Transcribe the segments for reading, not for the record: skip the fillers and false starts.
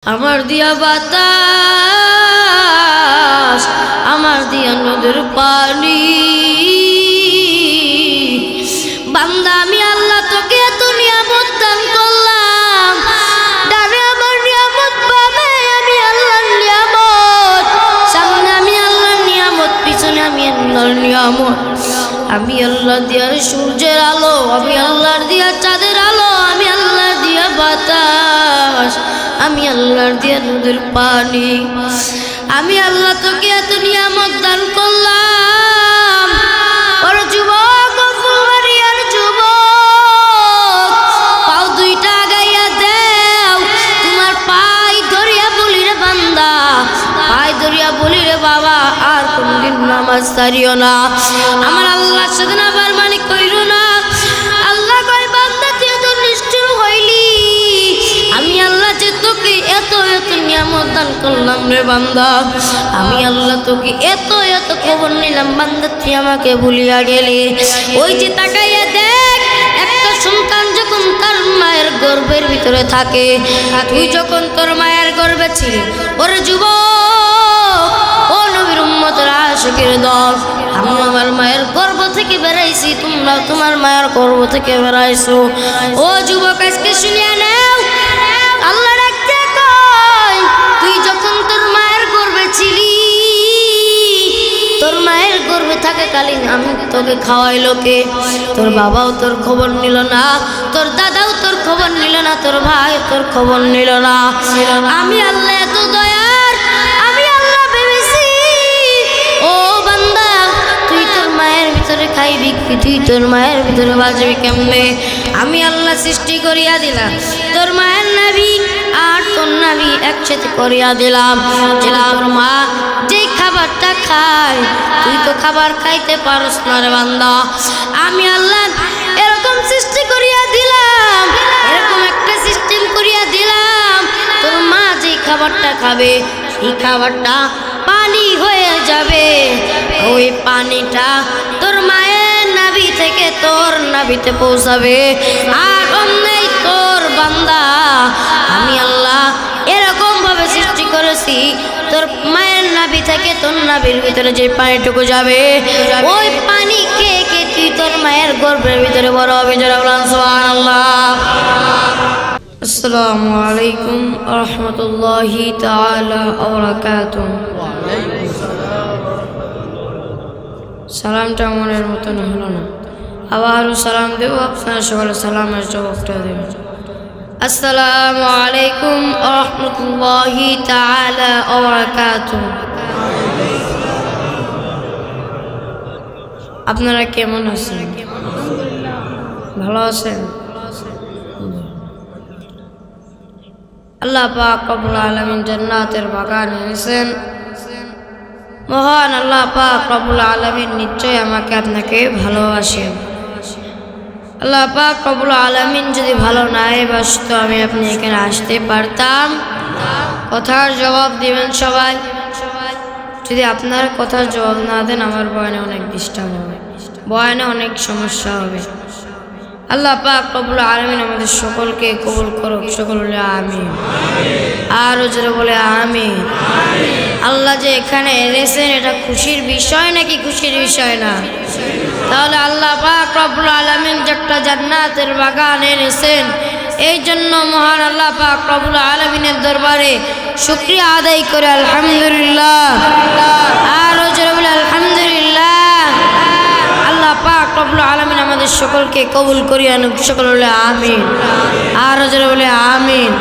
আমার দিয়া বাতাস, আমার দিয়া নদীর পানি, বান্দা আমি আল্লাহ তোকে এত নিয়ামত দান করলাম। ডানে আমার নিয়ামত, বামে আমি আল্লাহর নিয়ামত, সামনে আমি আল্লাহর নিয়ামত, পিছনে আমি আল্লাহর নিয়ামত। আমি আল্লাহ দিয়ার সূর্যের আলো, আমি আল্লাহর দিয়া চাঁদের আলো, আমি আল্লাহর দিয়া বাতাস, আমি আল্লাহর দিয়া নদীর পানি। আমি আল্লাহ তোকে এত নিয়ামত দান করলাম। ওরে যুবক, ফুলবাড়িয়ার যুবক, পাও দুইটা আগাইয়া দেও, তোমার পাই ধরিয়া বলি রে বান্দা, পাই ধরিয়া বলি রে বাবা, আর কোনদিন নামাজ ছাড়িও না। আমার আল্লাহর সাথে না বারমানি কইরো না। আল্লাহ কয় বান্দা তুই তো নিষ্ঠুর হইলি, আমি আল্লাহ যে তোকে এত এত নিয়ামত দান করলাম রে বান্দা, আমি আল্লাহ তোকে এত এত খবর নিলাম, বান্দা তুই আমাকে ভুলিয়া গেলি। ওই যে তাকাইয়া দেখ, একটা সন্তান যখন তার মায়ের গর্ভের ভিতরে থাকে, তুই যখন তোর মায়ের গর্ভে ছিলি, ওরে যুবক, ও নবীর উম্মতের আশিকের দল, আমি আমার মায়ের গর্ভ থেকে বেরাইছি, তোমরা তোমার মায়ের গর্ভ থেকে বেরাইছো। ও যুবক, আজকে শুনিয়া নাও, আল্লাহ ডাকতে কয়, তুই যখন তোর মায়ের গর্ভে ছিলি, তোর মায়ের গর্ভে থাকাকালীন আমি তোকে খাওয়াইলো কে? তোর বাবাও তোর খবর নিল না, তোর দাদাও তোর খবর নিল না, তোর ভাই তোর খবর নিল না। আমি আল্লাহ এত দয়ার, আমি আল্লাহ ভেবেছি ও বান্দা, তুই তোর মায়ের ভিতরে খাইবি কি, তুই তোর মায়ের ভিতরে বাঁচবি কেমনে? আমি আল্লাহ সৃষ্টি করিয়া দিলাম তোর মায়ের নাভি আর তোর নাভি একসাথে করিয়া দিলাম, যে তোর মা যে খাবারটা খায় তুই তো খাবার খাইতে পারস না রে বান্দা। আমি আল্লাহ এরকম সৃষ্টি করিয়া দিলাম, এরকম একটা সিস্টেম করিয়া দিলাম, তোর মা যে খাবারটা খাবে এই খাবারটা পানি হয়ে যাবে, ওই পানিটা তোর মায়ের নাভি থেকে তোর নাভিতে পৌঁছাবে। আর অন্যই তোর বান্দা, আমি আল্লাহ এরকম ভাবে সৃষ্টি করেছি, তোর মায়ের নাভি থেকে তোর নাভির ভিতরে যে পানিটুকু যাবে, ওই পানি খেয়ে খেয়ে তুই তোর মায়ের গর্ভের ভিতরে বড় হবে। যারা বলেন সুবহানাল্লাহ। আসসালামু আলাইকুম ওয়া রাহমাতুল্লাহি তাআলা ওয়া বারাকাতুহু। সালামটা মনের মতন হলো না, আবারও সালাম দেব, আপনারা সকলে সালামের জবাবটা দেবেন। আসসালামু আলাইকুম ওয়া রাহমাতুল্লাহি তাআলা ওয়া বারাকাতুহু। আপনারা কেমন আছেন? ভালো আছেন? আল্লাহ পাক রব্বুল আলামিন জান্নাতের বাগান এনেছেন। মহান আল্লাহ পাক রব্বুল আলামিন নিশ্চয় আমাকে আপনাকে ভালোবাসেন। আল্লাহ পাক রব্বুল আলামিন যদি ভালো নাই বাসতো, আমি আপনি এখানে আসতে পারতাম? কথার জবাব দিবেন সবাই। যদি আপনার কথার জবাব না দেন, আমার বয়ানে অনেক ডিস্টার্ব হবে, বয়ানে অনেক সমস্যা হবে। আল্লাহ পাক রব্বুল আলামিন আমাদের সকলকে কবুল করুক। সকল বলে আমিন, আরো জোরে বলে আমিন। আল্লাহ যে এখানে এনেছেন, এটা খুশির বিষয় নাকি খুশির বিষয় না? তাহলে আল্লাহ পাক রব্বুল আলামিন যে একটা জান্নাতের বাগান এনেছেন, এই জন্য মহান আল্লাহ পাক রব্বুল আলামিনের দরবারে শুকরিয়া আদায় করে আলহামদুলিল্লাহ, আরো জোরে বলে আলহামদুলিল্লাহ। আল্লাহ পাক রব্বুল আলামিন আমাদের সকলকে কবুল করিয়া আনুক। সকল বলে আমিন, আরো জোরে বলে আমিন।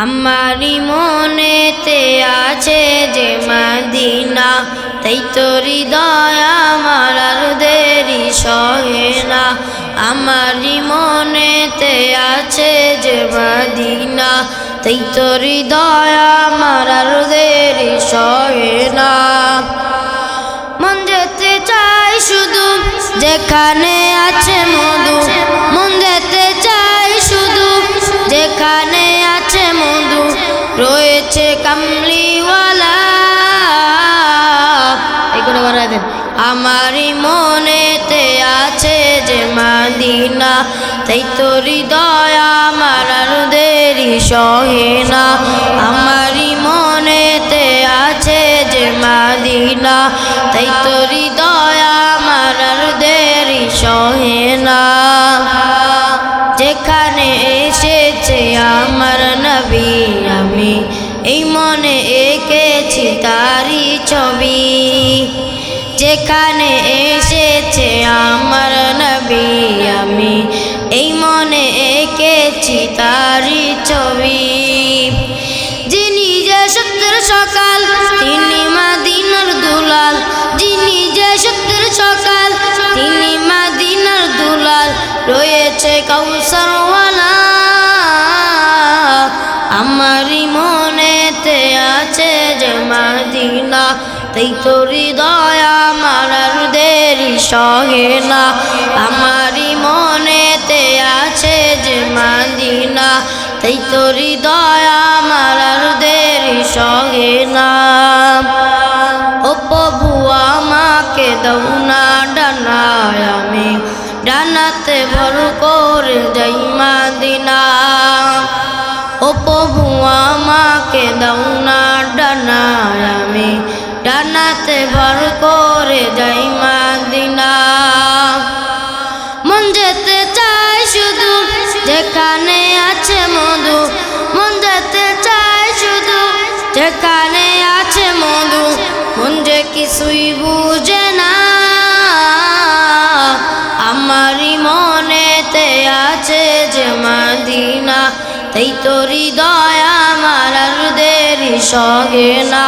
আমারি মনেতে আছে যে মদিনা, তাই তো হৃদয় আমার আর দেরি সহে না। আমারি মনেতে আছে যে মদিনা, তাই তো হৃদয় আমার আর দেরি সহে না। মন যেতে চাই শুধু যেখানে আছে মধু, মন যেতে চাই শুধু যেখানে আছে মধু, রয়েছে কামলিওয়ালা। এগুলো বাড়াই দেন। আমারি মনেতে আছে যে মদিনা, তাই তো হৃদয় সহে না আমারি মনেতে আছে যে মদিনা তাই তো হৃদয় আমার আর দেরি সহে না যেখানে এসেছে আমার নবী আমি এই মনে এঁকেছি তারি ছবি যেখানে এসেছে আমার নবী আমি এই মনে এঁকেছি তারি ছবি যিনি যে সত্যের সকাল তিনি মদিনার দুলাল যিনি যে সত্যের সকাল তিনি মদিনার দুলাল রয়েছে কাউসারওয়ালা আমারি মনেতে আছে যে মদিনা তাই তো হৃদয় আমার আর দেরি সহে না আমারি মনেতে আছে যে মদিনা তাই তো হৃদয় আমার আর দেরি সহে না ও প্রভু আমাকে দাও না ডানায় আমি ডানাতে ভর করে যাই মদিনা ও প্রভু আমাকে দাও না ডানায় আমি ডানাতে ভর করে যাই মদিনা মন যেতে চায় শুধু যেখানে আছে মধু মন যেতে চায় শুধু যেখানে আছে মধু মন যে কিছুই বুঝে না আমারি মনেতে আছে যে মদিনা তাই তো হৃদয় আমার আর দেরি সহে না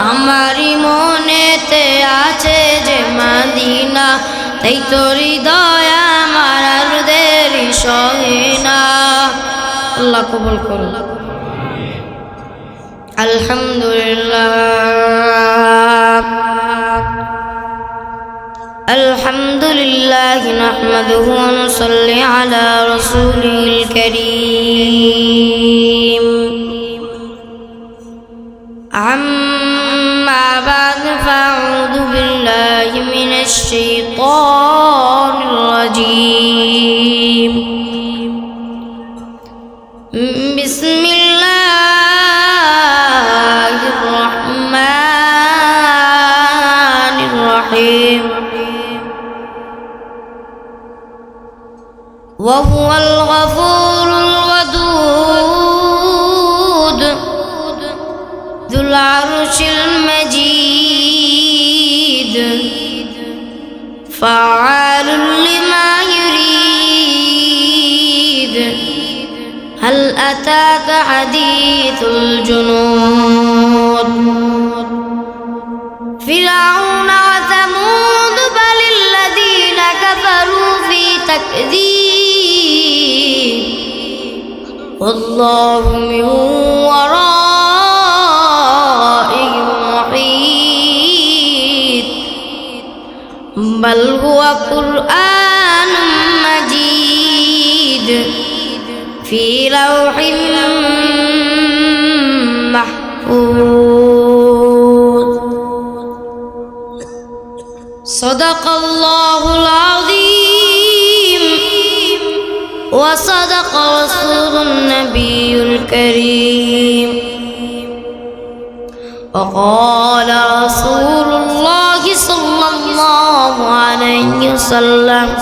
আমারি মনেতে আছে যে মদিনা তাই তো হৃদয় আমার আর দেরি সহে না আল্লাহ কবুল করুন আলহামদুলিল্লাহ الحمد لله نحمده ونصلي على رسوله الكريم أما بعد فأعوذ بالله من الشيطان الرجيم بسم الله الرحمن الرحيم وهو الغفور الودود ذو العرش المجيد فعال لما يريد هل أتاك حديث الجنود فرعون وثمود بل الذين كفروا في تكذيب والله من ورائهم محيط بل هو قرآن مجيد في لوح محفوظ صدق الله العظيم وصدق رسول النبي الكريم وقال رسول الله صلى الله عليه وسلم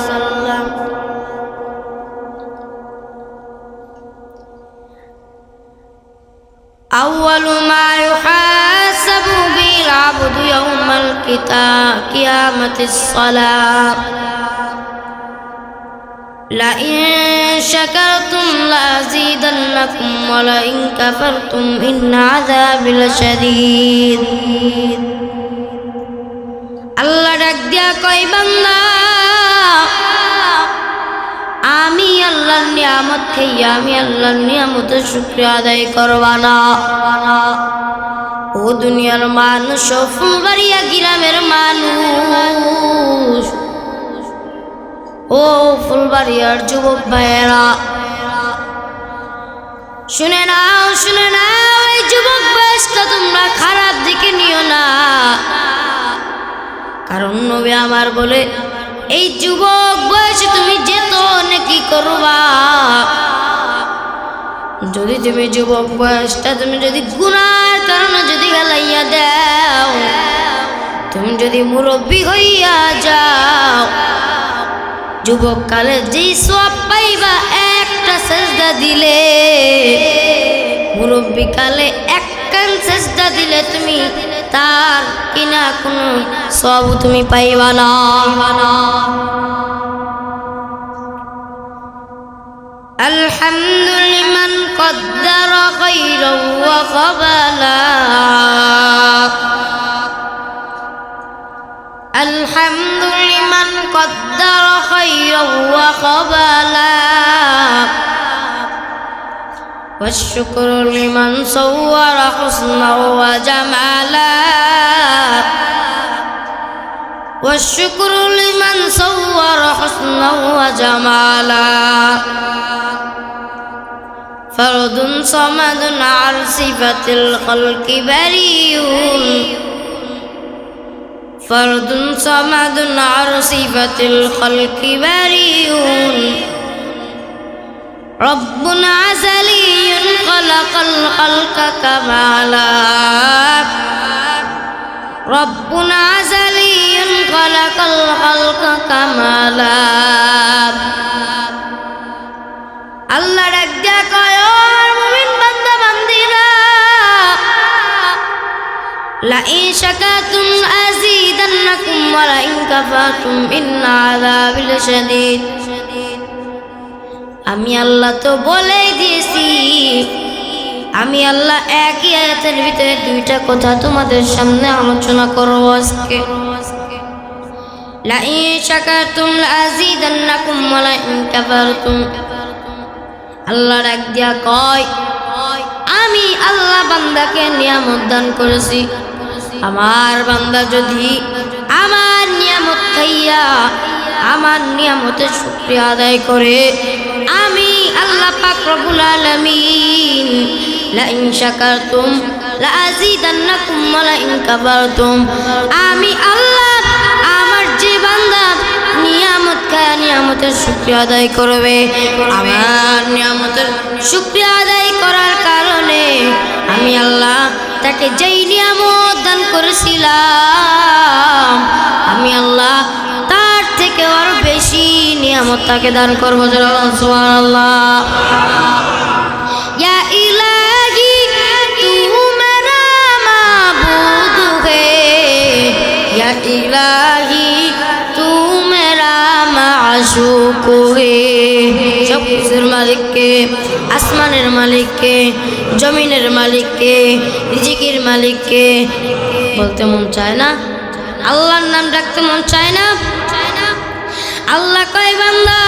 أول ما يحاسب به العبد يوم القيامة الصلاة لئن شكرتم لأزيدنكم ولئن كفرتم إن عذابي لشديد আল্লাহ ডাক দিয়া কয় বান্দা আমি আল্লাহর নিয়ামত খাইয়া আমি আল্লাহর নিয়ামতের শুকরিয়া আদায় করবা না ও দুনিয়ার মানুষ ফুলবাড়িয়া গ্রামের মানুষ ও ফুলবাড়িয়ার যুবক ভাইয়েরা শুনে নাও এই যুবক বয়সটা তোমরা খারাপ দিকে নিও না কারণ নবী আমার বলে এই যুবক বয়সে তুমি যেত নাকি করবা যদি তুমি যুবক বয়সটা তুমি যদি গুনার কারণে যদি গালাইয়া দাও, তুমি যদি মুরব্বী হইয়া যাও, যুবক কালে যেই সওয়াব পাইবা একটা সেজদা দিলে, মুরব্বী কালে এক কান সেজদা দিলে তুমি তার কিনা কোনো সওয়াব তুমি পাইবা না। আলহামদুলিমান কদ্দারা খায়রান ওয়া কাবালা, আলহামদুলিমান কদ্দারা খায়রান ওয়া কাবালা, والشكر لمن صور حسنا وجمالا، والشكر لمن صور حسنا وجمالا، فرد صمد عن صفة الخلق بريء، فرد صمد عن صفة الخلق بريء، رب عزلي خلق الخلق كمالا، رب عزلي خلق الخلق كمالا। আল্লাহ ডাক দিয়া কয়, ও মুমিন বান্দা বান্দিরা, লা ইন শাকারতুম আযীদান্নাকুম ওয়া লা ইন কাফারতুম ইন্না আযাবি লাশাদীদ। আমি আল্লাহ তো বলেই দিয়েছি, আমি আল্লাহ একই আয়াতের ভিতরে দুইটা কথা তোমাদের সামনে আলোচনা করব আজকে। লা ইন শাকারতুম লাযীদান্নাকুম ওয়া লা ইন কাফারতুম। আল্লাহ ডাক দিয়া কয়, আমি আল্লাহ বান্দাকে নিয়ামত দান করেছি, আমার বান্দা যদি আমার নিয়ামত খাইয়া আমার নিয়ামতের শুকরিয়া আদায় করে, আমি আল্লাহ পাক রব্বুল আলামিন লা ইন শাকারতুম লাযীদান্নাকুম ওয়া লা ইন কাফারতুম, আমি আল্লাহ আমার যে বান্দা নিয়ামত খায় নিয়ামতের শুকরিয়া আদায় করবে, আমার নিয়ামতের শুকরিয়া আদায় করার কারণে আমি আল্লাহ তাকে যেই নিয়ামত দান করেছিলাম, আমি আল্লাহ তার থেকে আরো বেশি নিয়ামত তাকে দান করবো। সুবহানাল্লাহ। ইয়া ইলাহি তু মেরা মাবুদ হে, ইয়া ইলাহি তু মেরা মাশুক হে। সব কিছুর মালিককে, আসমানের মালিককে, জমিনের মালিককে, রিজিকের মালিককে বলতে মন চায় না? আল্লাহর নাম ডাকতে মন চায় না? আল্লাহ কয়, বান্দা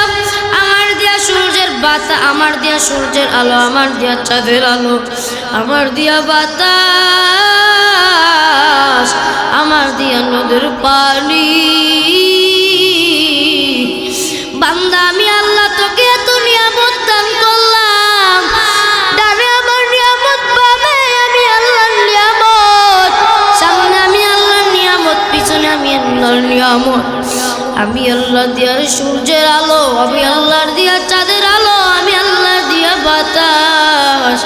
আমার দিয়া সূর্যের বাতা, আমার দিয়া সূর্যের আলো, আমার দিয়া চাঁদের আলো, আমার দিয়া বাতাস, আমার দিয়া নদীর পানি, বান্দা আমি আল্লাহ তোকে এত নিয়ামত দান করলাম, ডানে আমার নিয়ামত, বামে আমি আল্লাহর নিয়ামত, সামনে আমি আল্লাহর নিয়ামত, পিছনে আমি আল্লাহর নিয়ামত। আমি আল্লাহ দিয়ার সূর্যের আলো, আমি আল্লাহর দিয়া চাঁদের আলো, আমি আল্লাহর দিয়া বাতাস,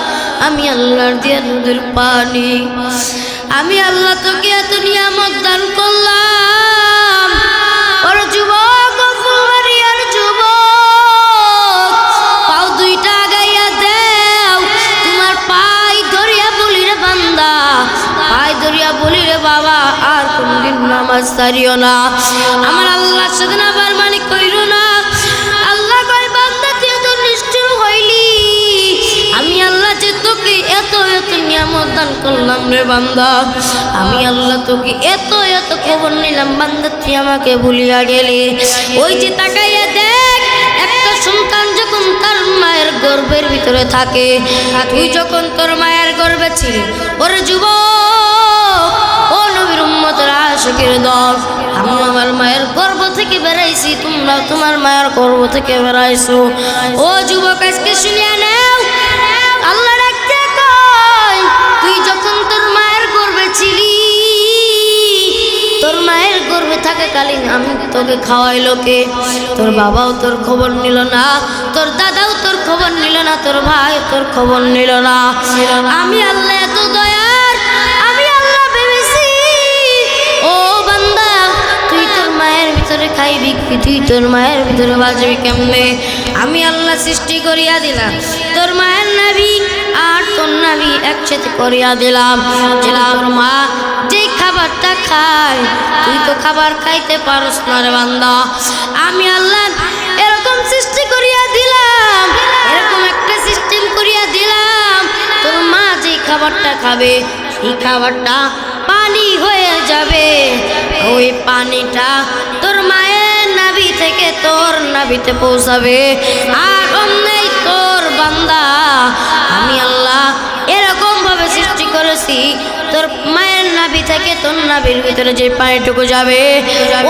আমি আল্লাহর দিয়া নদীর পানি, আমি আল্লাহ তোকে এত নিয়ামত দান করলাম। ওর যুবক, ফুলবাড়িয়ার যুবক, পাও দুইটা আগাইয়া দেও, তোমার পাই ধরিয়া বলি রে বান্দা, পাই ধরিয়া বলি রে বাবা, আর কোনদিন নামাজ ছাড়িও না, আমার আল্লাহর সাথে না বারমানি কইরো না। আল্লাহ কয়, বান্দা তুই এত নিষ্ঠুর হইলি, আমি আল্লাহ যে তোকে এত এত নিয়ামত দান করলাম রে বান্দা, আমি আল্লাহ তোকে এত এত খবর নিলাম, বান্দা তুই আমাকে ভুলিয়া গেলি। ওই যে তাকাইয়া দেখ, একটা সন্তান যখন তার মায়ের গর্ভের ভিতরে থাকে, তুই যখন তোর মায়ের গর্ভে ছিলি, ওরে যুবক, ও নবীর উম্মতের আশিকের দল, আমি আমার মায়ের গর্ভ থেকে বেরাইছি, তোমরা তোমার মায়ের গর্ভ থেকে বেরাইছো। ও যুবক, আজকে শুনিয়া নাও, আল্লাহ ডাকতে কয়, তুই যখন তোর মায়ের গর্ভে ছিলি, তোর মায়ের গর্ভে থাকাকালীন আমি তোকে খাওয়াইলো কে? তোর বাবাও তোর খবর নিল না, তোর দাদাও তোর খবর নিল না, তোর ভাই তোর খবর নিল না। আমি আল্লাহ এত দয়ার, আমি আল্লাহ ভেবেছি ও বান্দা তুই তোর মায়ের ভিতরে খাইবি কি, তুই তোর মায়ের ভিতরে বাঁচবি কেমনে? আমি আল্লাহ সৃষ্টি করিয়া দিলাম তোর মায়ের নাভি আর তোর নাভি একসাথে করিয়া দিলাম। তোর মা যে খাবারটা খায় তুই তো খাবার খাইতে পারস না রে বান্দা। আমি আল্লাহ এরকম সৃষ্টি করিয়া দিলাম, এরকম একটা সিস্টেম করিয়া দিলাম, তোর মা যে খাবারটা খাবে সেই খাবারটা পানি হয়ে যাবে। ওই পানিটা তোর মায়ের নাভি থেকে তোর নাভিতে পৌঁছাবে। আর অন্যই তোর বান্দা আমি আল্লাহ এরকম ভাবে সৃষ্টি করেছি তোর মায়ের নাভি থেকে তোর নাভির ভিতরে যে পানিটুকু যাবে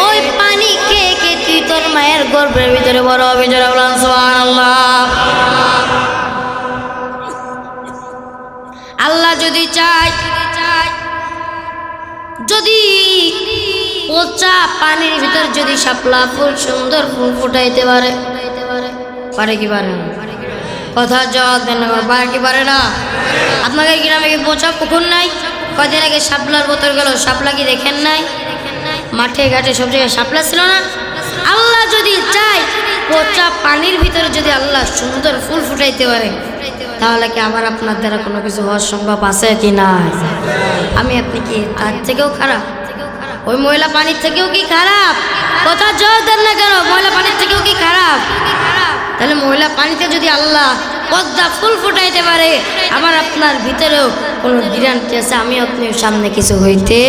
ওই পানি খেয়ে খেয়ে তুই তোর মায়ের গর্ভের ভিতরে বড় হবে। যারা বলেন সুবহানাল্লাহ। আল্লাহ যদি চায়, যদি পচা পানির ভিতর যদি শাপলা ফুল সুন্দর ফুল ফুটাইতে পারে, পারে কি পারে না? কথা জবাব দেন না, পারে কি পারে না? আপনাদের গ্রামে কি পচা পুকুর নাই? কদিন আগে শাপলার বোতল গেল, শাপলা কি দেখেন নাই? মাঠে ঘাটে সব জায়গায় শাপলা ছিল না? আল্লাহ যদি চায় পচা পানির ভিতরে যদি আল্লাহ সুন্দর ফুল ফুটাইতে পারে, তাহলে কি আমার আপনার দ্বারা কোনো কিছু হওয়ার সম্ভব আছে কি না? আমি আপনি কি তার থেকেও খারাপ? ওই ময়লা পানির থেকেও কি খারাপ? কথা জোর দেন না কেন? ময়লা পানির থেকেও কি খারাপ? তাহলে ময়লা পানিতে যদি আল্লাহ পদ্মা ফুল ফুটাইতে পারে, আমার আপনার ভিতরেও কোনো গ্যারান্টি আছে আমি আপনি সামনে কিছু হইতে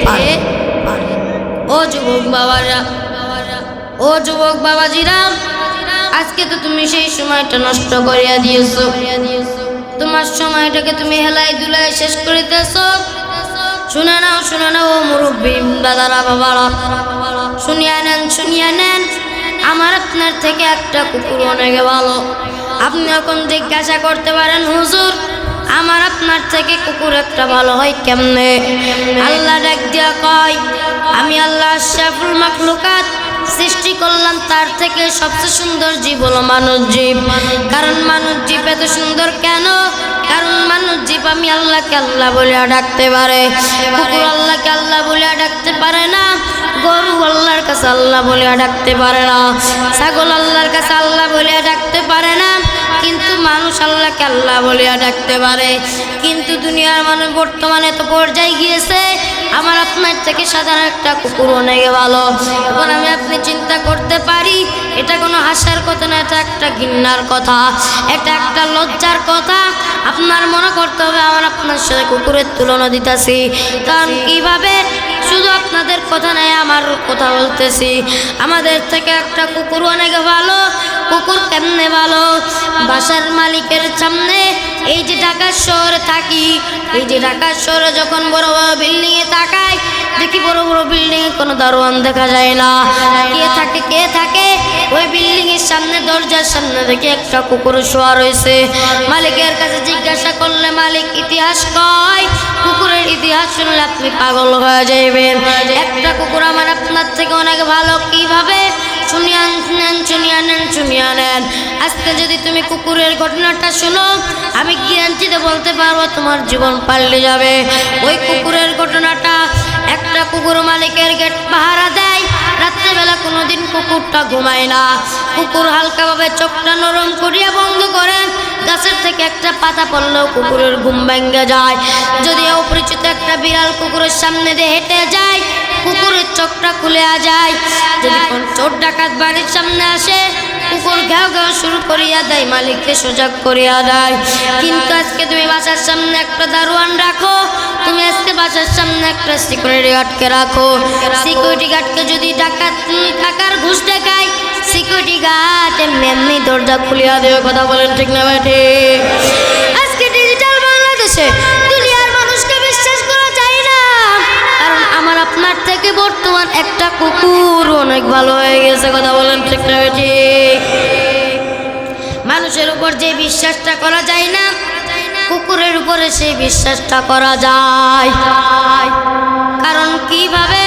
পারে? ও যুবক বাবারা, ও যুবক বাবাজিরা, আজকে তো তুমি সেই সময়টা নষ্ট করিয়া দিয়েছো। তোমার সময়টাকে তুমি হেলাই দুলাই শেষ করিতেছো। শুনে নাও, শুনে নাও ও মুরব্বী দাদারা বাবারা, শুনিয়া নেন, শুনিয়া নেন। আমার আপনার থেকে একটা কুকুর অনেক ভালো। আপনি এখন জিজ্ঞাসা করতে পারেন হুজুর আমার আপনার থেকে কুকুর একটা ভালো হয় কেমনে? আল্লাহ ডাক দিয়া কয় আমি আল্লাহ আশরাফুল মাখলুকাত সৃষ্টি করলাম, তার থেকে সবচেয়ে সুন্দর জীব হলো মানুষ জীব। কারণ মানুষ জীব এত সুন্দর কেন? কারণ মানুষ জীব আমি আল্লাহকে আল্লাহ বলিয়া ডাকতে পারে। কুকুর আল্লাহকে আল্লাহ বলিয়া ডাকতে পারে না, গরু আল্লাহর কাছে আল্লাহ বলিয়া ডাকতে পারে না, ছাগল আল্লাহর কাছে আল্লাহ বলিয়া ডাকতে পারে না, কিন্তু মানুষ আল্লাহকে আল্লাহ বলিয়া ডাকতে পারে। কিন্তু দুনিয়ার মানুষ বর্তমানে তো পর্যায়ে গিয়েছে আমার আপনার থেকে সাধারণ একটা কুকুর অনেক ভালো। এখন আমি আপনি চিন্তা করতে পারি এটা কোনো হাসার কথা না, এটা একটা ঘৃণার কথা, এটা একটা লজ্জার কথা। আপনার মনে করতে হবে আমার আপনার সাথে কুকুরের তুলনা দিতেছি। কারণ কিভাবে? শুধু আপনাদের কথা নাই আমার কথা বলতেছি। আমাদের থেকে একটা কুকুর অনেক ভালো। কুকুর কেমনে ভালো? বাসার মালিকের সামনে, এই যে ঢাকা শহরে থাকি, এই যে ঢাকা শহরে যখন বড় বড় বিল্ডিং এ তাকাই দেখি বড় বড় বিল্ডিং এ কোনো দারোয়ান দেখা যায় না। কে থাকে? কে থাকে? ওই বিল্ডিং এর সামনে দরজার সামনে দেখি একটা কুকুর শোয়া রয়েছে। মালিকের কাছে জিজ্ঞাসা করলে মালিক ইতিহাস কয়। কুকুরের ইতিহাস শুনলে আপনি পাগল হয়ে যাবেন। একটা কুকুর আমার আপনার থেকে অনেক ভালো। কিভাবে? শুনিয়া নেন, শুনিয়া নেন, শুনিয়া নেন। আজকে যদি তুমি কুকুরের ঘটনাটা শুনো আমি গ্যারান্টিতে বলতে পারবো তোমার জীবন পাল্টে যাবে। ওই কুকুরের ঘটনাটা, একটা কুকুর মালিকের গেট পাহারা দেয়, রাত্রেবেলা কোনোদিন কুকুরটা ঘুমায় না। কুকুর হালকাভাবে চোখটা নরম করিয়া বন্ধ করে, গাছের থেকে একটা পাতা পড়লেও কুকুরের ঘুম ভেঙে যায়। যদি অপরিচিত একটা বিড়াল কুকুরের সামনে দিয়ে হেঁটে যায় কুকুরের চোখটা খুলে যায়। যদি কোন চোর ডাকাত বাড়ির সামনে আসে কুকুর ঘেউ ঘেউ শুরু করিয়া দেয়, মালিককে সজাগ করিয়া দেয়। কিন্তু আজকে তুমি বাসার সামনে একটা দারোয়ান রাখো, তুমি আজকে বাসার সামনে একটা সিকিউরিটি গার্ডকে রাখো। সিকিউরিটি গার্ডকে যদি ডাকাত টাকার ঘুষ দেখায় সিকিউরিটি গার্ড এমনি এমনি দরজা খুলিয়া দেবে। কথা বলেন ঠিক না বেঠি? আজকে ডিজিটাল বাংলাদেশে দুনিয়ার মানুষকে বিশ্বাস করা যায় না, কারণ আমার আপনার থেকে বর্তমান একটা কুকুর অনেক ভালো হয়ে গেছে। কথা বলেন ঠিক না বেঠি? মানুষের উপর যে বিশ্বাসটা করা যায় না কুকুরের উপরে সেই বিশ্বাসটা করা যায়। কারণ কিভাবে?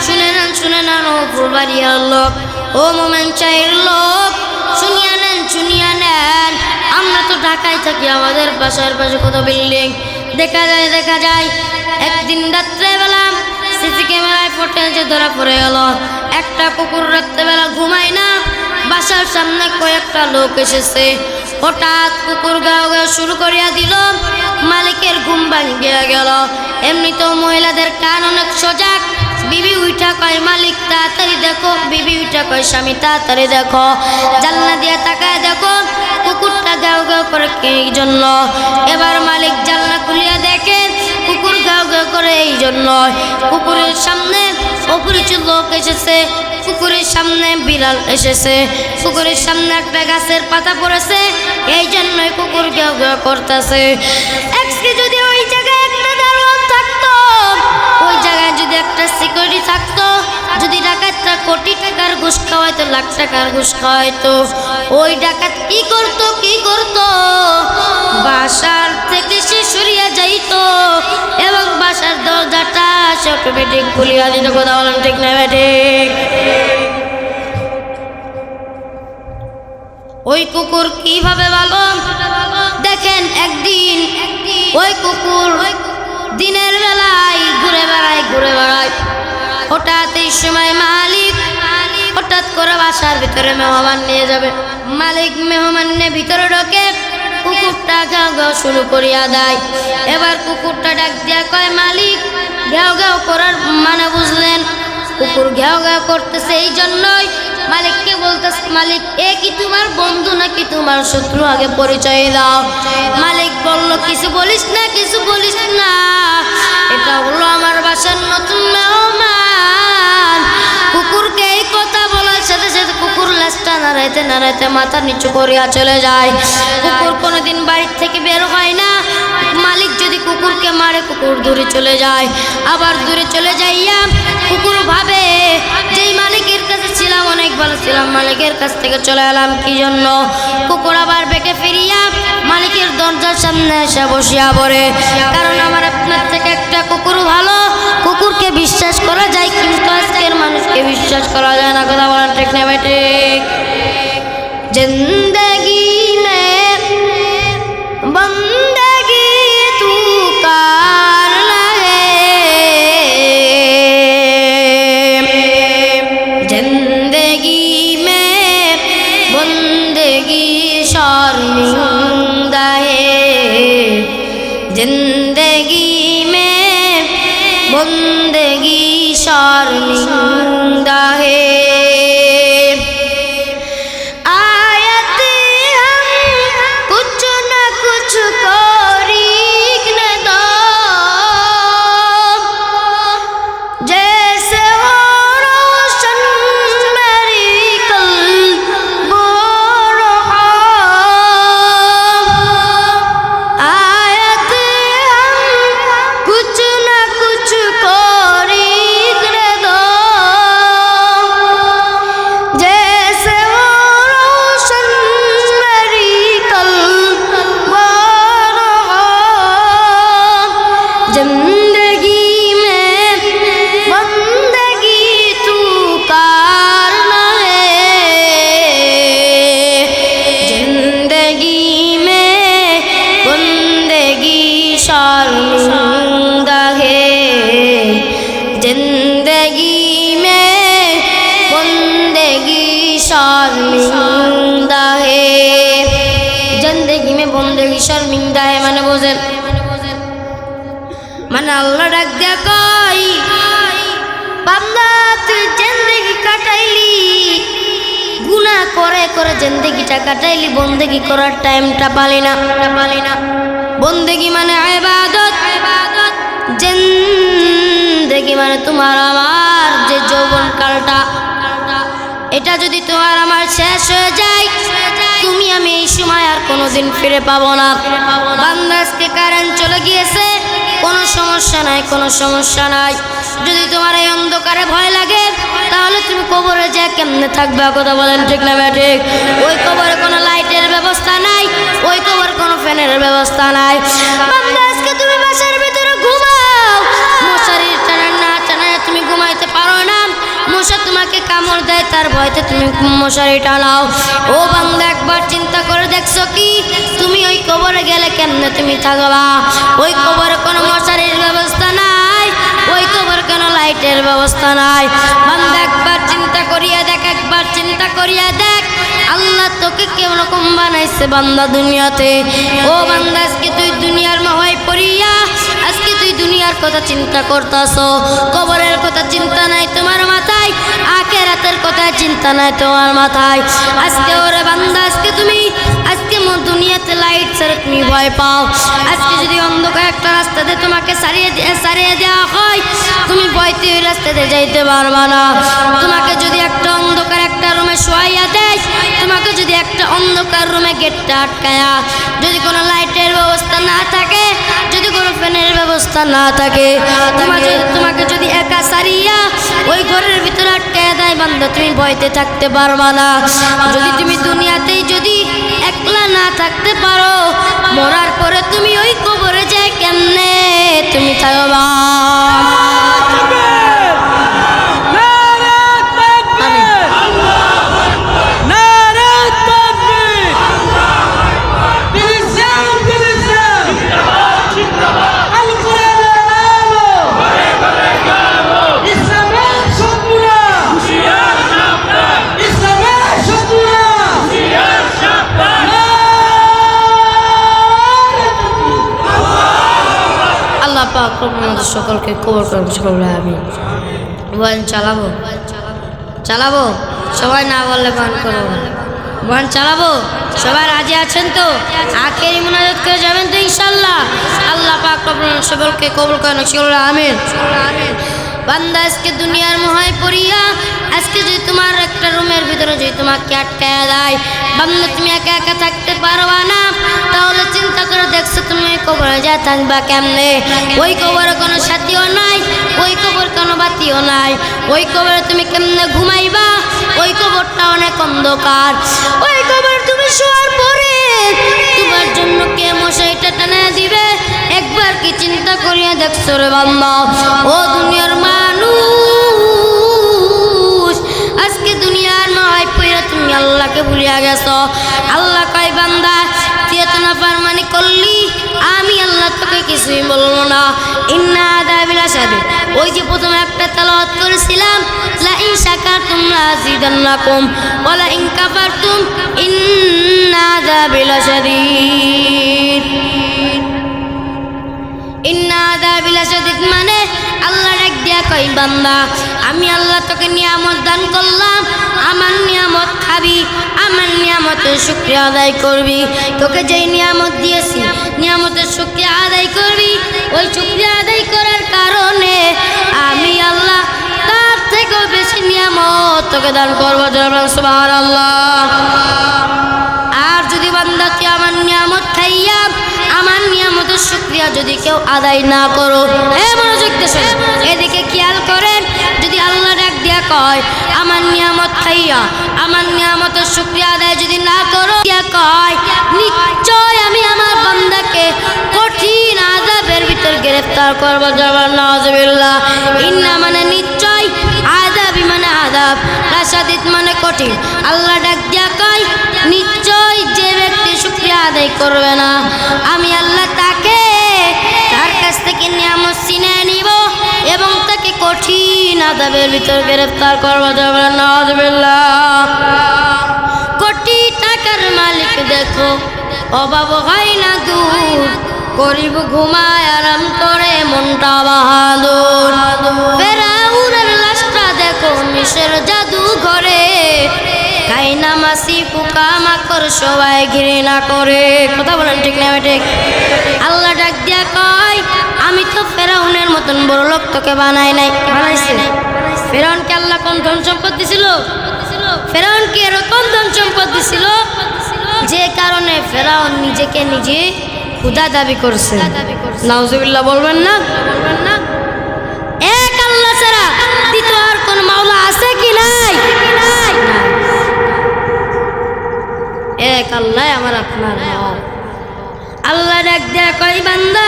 শুনে নেন, শুনে থানানো ফুলবাড়িয়ার লোক, ও মোমেন চাইর লোক, শুনিয়া নেন, আমরা তো ঢাকায় থাকি, আমাদের বাসার পাশে কত বিল্ডিং। দেখা যায় একদিন রাত্রেবেলা সিসি ক্যামেরায় ফুটেজে ধরা পড়ে গেল, একটা কুকুর রাত্রেবেলা ঘুমায় না, বাসার সামনে কয়েকটা লোক এসেছে, হঠাৎ কুকুর গাও শুরু করিয়া দিল, মালিকের ঘুম ভাঙিয়া গেল। এমনিতেও মহিলাদের কান অনেক সজাগ, বিবি উঠা কয় মালিক তাড়াতাড়ি দেখো, বিবি উঠা কয় স্বামী তাড়াতাড়ি দেখো, জানলা দিয়ে তাকায় দেখো কুকুরটা গাও করে এই জন্য। এবার মালিক জানলা খুলিয়া দেখে কুকুর গাও করে এই জন্য, কুকুরের সামনে অপরিচিত লোক এসেছে, কুকুরের সামনে বিড়াল এসেছে, কুকুরের সামনে একটা গাছের পাতা পড়েছে, এই জন্যই কুকুর গাও করতেছে। আজকে যদি ওই জায়গায় একটা দারোয়ান থাকতো, ওই জায়গায় যদি একটা সিকিউরিটি থাকতো, যদি ডাকাতটা কোটি টাকার ঘুষ খাওয়াইতো, লাখ টাকার ঘুষ খাওয়াইতো, ওই ডাকাত কি করতো বাসার থেকে সে সরিয়া যাইতো এবং বাসার দরজাটা সে অটোমেটিক খুলিয়া দিত। কথা বলেন ঠিক না ঠিক? ওই কুকুর কিভাবে ভালো দেখেন, একদিন ওই কুকুর দিনের বেলায় ঘুরে বেড়ায়, হঠাৎ এই সময় মালিক হঠাৎ করে বাসার ভিতরে মেহমান নিয়ে যাবে, মালিক মেহমান নিয়ে ভিতরে ঢোকে, কুকুরটা ঘাও শুরু করিয়া দেয়। এবার কুকুরটা ডাক দিয়া কয় মালিক ঘাও করার মানে বুঝলেন? কুকুর ঘাও করতেছে এই জন্যই মালিককে বলতেছে, মালিক এ কি তোমার বন্ধু নাকি তোমার শত্রু, আগে পরিচয় দাও। মালিক বলল কিছু বলিস না, এটা হলো আমার বাসার নতুন মেহমান। কুকুরকে এই কথা বলার সাথে সাথে কুকুর লেজটা নাড়াইতে মাথা নিচু করিয়া চলে যায়। কুকুর কোনোদিন বাড়ির থেকে বের হয় না, মালিক যদি কুকুরকে মারে কুকুর দূরে চলে যায়, আবার দূরে চলে যাইয়া কুকুর ভাবে যেই মালিকের কাছে ছিলাম অনেক ভালো ছিলাম, মালিকের কাছ থেকে চলে এলাম কি জন্য? কুকুর আবার বেঁকে ফিরিয়া মালিকের দরজার সামনে এসে বসিয়া পড়ে, কারণ আমার আপনার থেকে একটা কুকুর ভালো। কুকুরকে বিশ্বাস করা যায় কিন্তু আজকের মানুষকে বিশ্বাস করা যায় না। কথা বলার ঠিক না ঠিক? জিন্দগি মে বন্দগি তু কার লাগে, জিন্দগি মে বন্দগি শর্মিন্দা হে, जिंदगी में बंदगी शर्मिंदा है। आयत हम कुछ न कुछ कोरीखने दो, जैसे हो रोशन मेरी कल बोरहा। कुछ न कुछ कोरीखने दो, जैसे वो रोशन मेरी कल बोरहा। जिंदगी में बंदगी तू करना है, जिंदगी में बंदगी शर्मिंदा है, जिंदगी में बंदगी शर्मिंदा है। जिंदगी में बंदगी शर्मिंदा है মানে বোঝেন, মানে আল্লাহ ডাক দিয়া কই বান্দা তুই জিন্দেগি কাটাইলি, গুনাহ করে করে জিন্দেগিটা কাটাইলি, বন্দেগি করার টাইমটা পালি না। বন্দেগি মানে ইবাদত, জিন্দেগি মানে তোমার আমার যে যৌবনকালটা, এটা যদি তোমার আমার শেষ হয়ে যায়, তুমি আমি এই সময় আর কোনোদিন ফিরে পাবো না। বান্দা আজকে কারেন্ট চলে গিয়েছে, কোনো সমস্যা নাই। যদি তোমার এই অন্ধকারে ভয় লাগে তাহলে তুমি কবরে যা কেমনে থাকবে? কথা বলেন ঠিক না ঠিক? ওই কবরে কোনো লাইটের ব্যবস্থা নাই, ওই কবরে কোনো ফ্যানের ব্যবস্থা নাই। বান্দা আজকে তুমি বাসার ভিতরে ঘুমাও, মশারির টানা না টানায় তুমি ঘুমাইতে পারো না, মশা তোমাকে কামড় দেয় তার ভয়তে তুমি মশারি টানাও। ও বান্দা একবার চিন্তা করে দেখছো কি তুমি ওই কবরে গেলে কেমনে তুমি থাকবা? ওই কবরে কোনো মশারির ব্যবস্থা নাই, ওই কবরে কোনো লাইটের ব্যবস্থা নাই। বান্দা একবার চিন্তা করিয়া দেখ, একবার চিন্তা করিয়া দেখ আল্লাহ তোকে কেমন বানাইছে বান্দা দুনিয়াতে। ও বান্দা আজকে তুই দুনিয়ার মোহে পড়িয়া আজকে তুই দুনিয়ার কথা চিন্তা করতাছ, কবরের কথা চিন্তা নাই তোমার মাথায়, আখিরাতের কথা চিন্তা নাই তোমার মাথায়। আজকে ওরে বান্দা আজকে তুমি আজকে দুনিয়াতে লাইট ছাড়া তুমি ভয় পাও। আজকে যদি অন্ধকার একটা রাস্তাতে তোমাকে সারিয়ে দেওয়া হয় তুমি ভয়তে ওই রাস্তাতে যাইতে পারবা না। তোমাকে যদি একটা অন্ধকার একটা রুমে শোয়াইয়া দেয়, তোমাকে যদি একটা অন্ধকার রুমে গেটটা আটকায়া, যদি কোনো লাইটের ব্যবস্থা না থাকে, যদি কোনো ফ্যানের ব্যবস্থা না থাকে, তোমাকে যদি একা সারিয়া ওই ঘরের ভিতরে আটকায়া দেয় বান্দা তুমি ভয়তে থাকতে পারবা না। যদি তুমি দুনিয়াতেই যদি একলা না থাকতে পারো মরার পরে তুমি ওই কবরে যায় কেমনে তুমি থাকবা? সকলকে কবর করবো সকলে। আমি বয়ান চালাবো সবাই না বললে বয়ান করবো, বয়ান চালাবো সবাই রাজি আছেন তো? আখেরি মুনাজাত করে যাবেন তো ইনশাল্লাহ? আল্লাহ পাক সকলকে কবর করেন সকলে আমিন। বান্দা আজকে দুনিয়ার মোহে পড়িয়া আজকে যদি তোমার একটা রুমের ভিতরে যদি তোমাকে আটকায়া দেয় বান্দা তুমি একা একা থাকতে পারবা না, তাহলে চিন্তা করে দেখছো তুমি ওই কবরে যা থাকবা কেমনে? ওই কবরে কোনো সাথীও নাই, ওই কবর কোনো বাতিও নাই, ওই কবরে তুমি কেমনে ঘুমাইবা? ওই কবরটা অনেক অন্ধকার, ওই কবর তুমি শোয়ার পরে তোমার জন্য কে মশারিটা টানা দিবে একবার কি চিন্তা করিয়া দেখছো রে বান্দা? ও দুনিয়ার মানুষ আজকে দুনিয়ার মায় পয়রা তুমি আল্লাহকে ভুলিয়া গেছো। আল্লাহ কয় বান্দা তুই এত নাফরমানি করলি আমি আল্লাহ তোকে কিছুই বলবো না। ইন্না আযাবিল আশাদী ওই যে প্রথমে একটা তেলাওয়াত করেছিলাম লা ইন শাকারতুম লাযিদান্নাকুম ওয়া লা ইন কাফারতুম ইন্না আযাবিল আশাদীদ। ইন্না আযাবিল আশাদীদ মানে আল্লাহ ডাক দিয়া কই বান্দা আমি আল্লাহ তোকে নিয়ামত দান করলাম, আমার নিয়ামত খাবি, আমার নিয়ামতের শুকরিয়া আদায় করবি। তোকে যেই নিয়ামত দিয়েছি নিয়ামতের শুকরিয়া আদায় করবি, ওই শুকরিয়া আদায় করার কারণে আমি আল্লাহ তার থেকেও বেশি নিয়ামত তোকে দান করবো। সুবহানাল্লাহ। আর যদি বান্দা তুই আমার নিয়ামত খাইয়া আমার নিয়ামতের শুকরিয়া যদি কেউ আদায় না করো, মনোযোগ দেশেন এদিকে খেয়াল করেন, যদি আল্লাহ ডাক দিয়া কয় আমার নিয়ামত খাইয়া আমার নিয়ামতের শুকরিয়া আদায় যদি না করো, কয় নিশ্চয় আমি আমার বান্দাকে কঠিন আযাবের ভিতর গ্রেফতার করবো। নাউযুবিল্লাহ। ইন্না মানে নিশ্চয়, আযাবি মানে আযাব, লাশাদীদ মানে কঠিন। আল্লাহ ডাক দিয়া কয় নিশ্চয় যে ব্যক্তি শুকরিয়া আদায় করবে না আমি আল্লাহ তাকে তার কাছ থেকে নিয়ামত ছিনিয়ে নিব এবং তাকে কঠিন আযাবের ভিতর গ্রেফতার করবো। নাউযুবিল্লাহ। কোটি টাকার মালিক দেখো অভাব হয় না দূর, গরিব ঘুমায় আরাম করে মনটা বাহাদুর। ফেরাউনের লাশটা দেখো মিশর জাদু ঘরে, খাইনা মাছি পোকা মাকড় সবাই ঘৃণা করে। কথা বলেন ঠিক না ঠিক? আল্লাহ ডাক দিয়া কয় আমি তো ফেরাউনের মতন বড় লোক তোকে বানাই নাই, বানাইছে। ফেরাউনকে আল্লাহ কোন ধন সম্পদ দিছিল? ফেরাউনকে এরকম ধন সম্পদ দিছিল যে কারণে ফেরাউন নিজেকে নিজে খোদা দাবি করছে। নাউজুবিল্লাহ বলবেন না? এক আল্লাহ ছাড়া দ্বিতীয় আর কোন মাওলা আছে কি নাই? এক আল্লাহ আমার আপনার। আল্লাহ ডাক দেয়া কয় বান্দা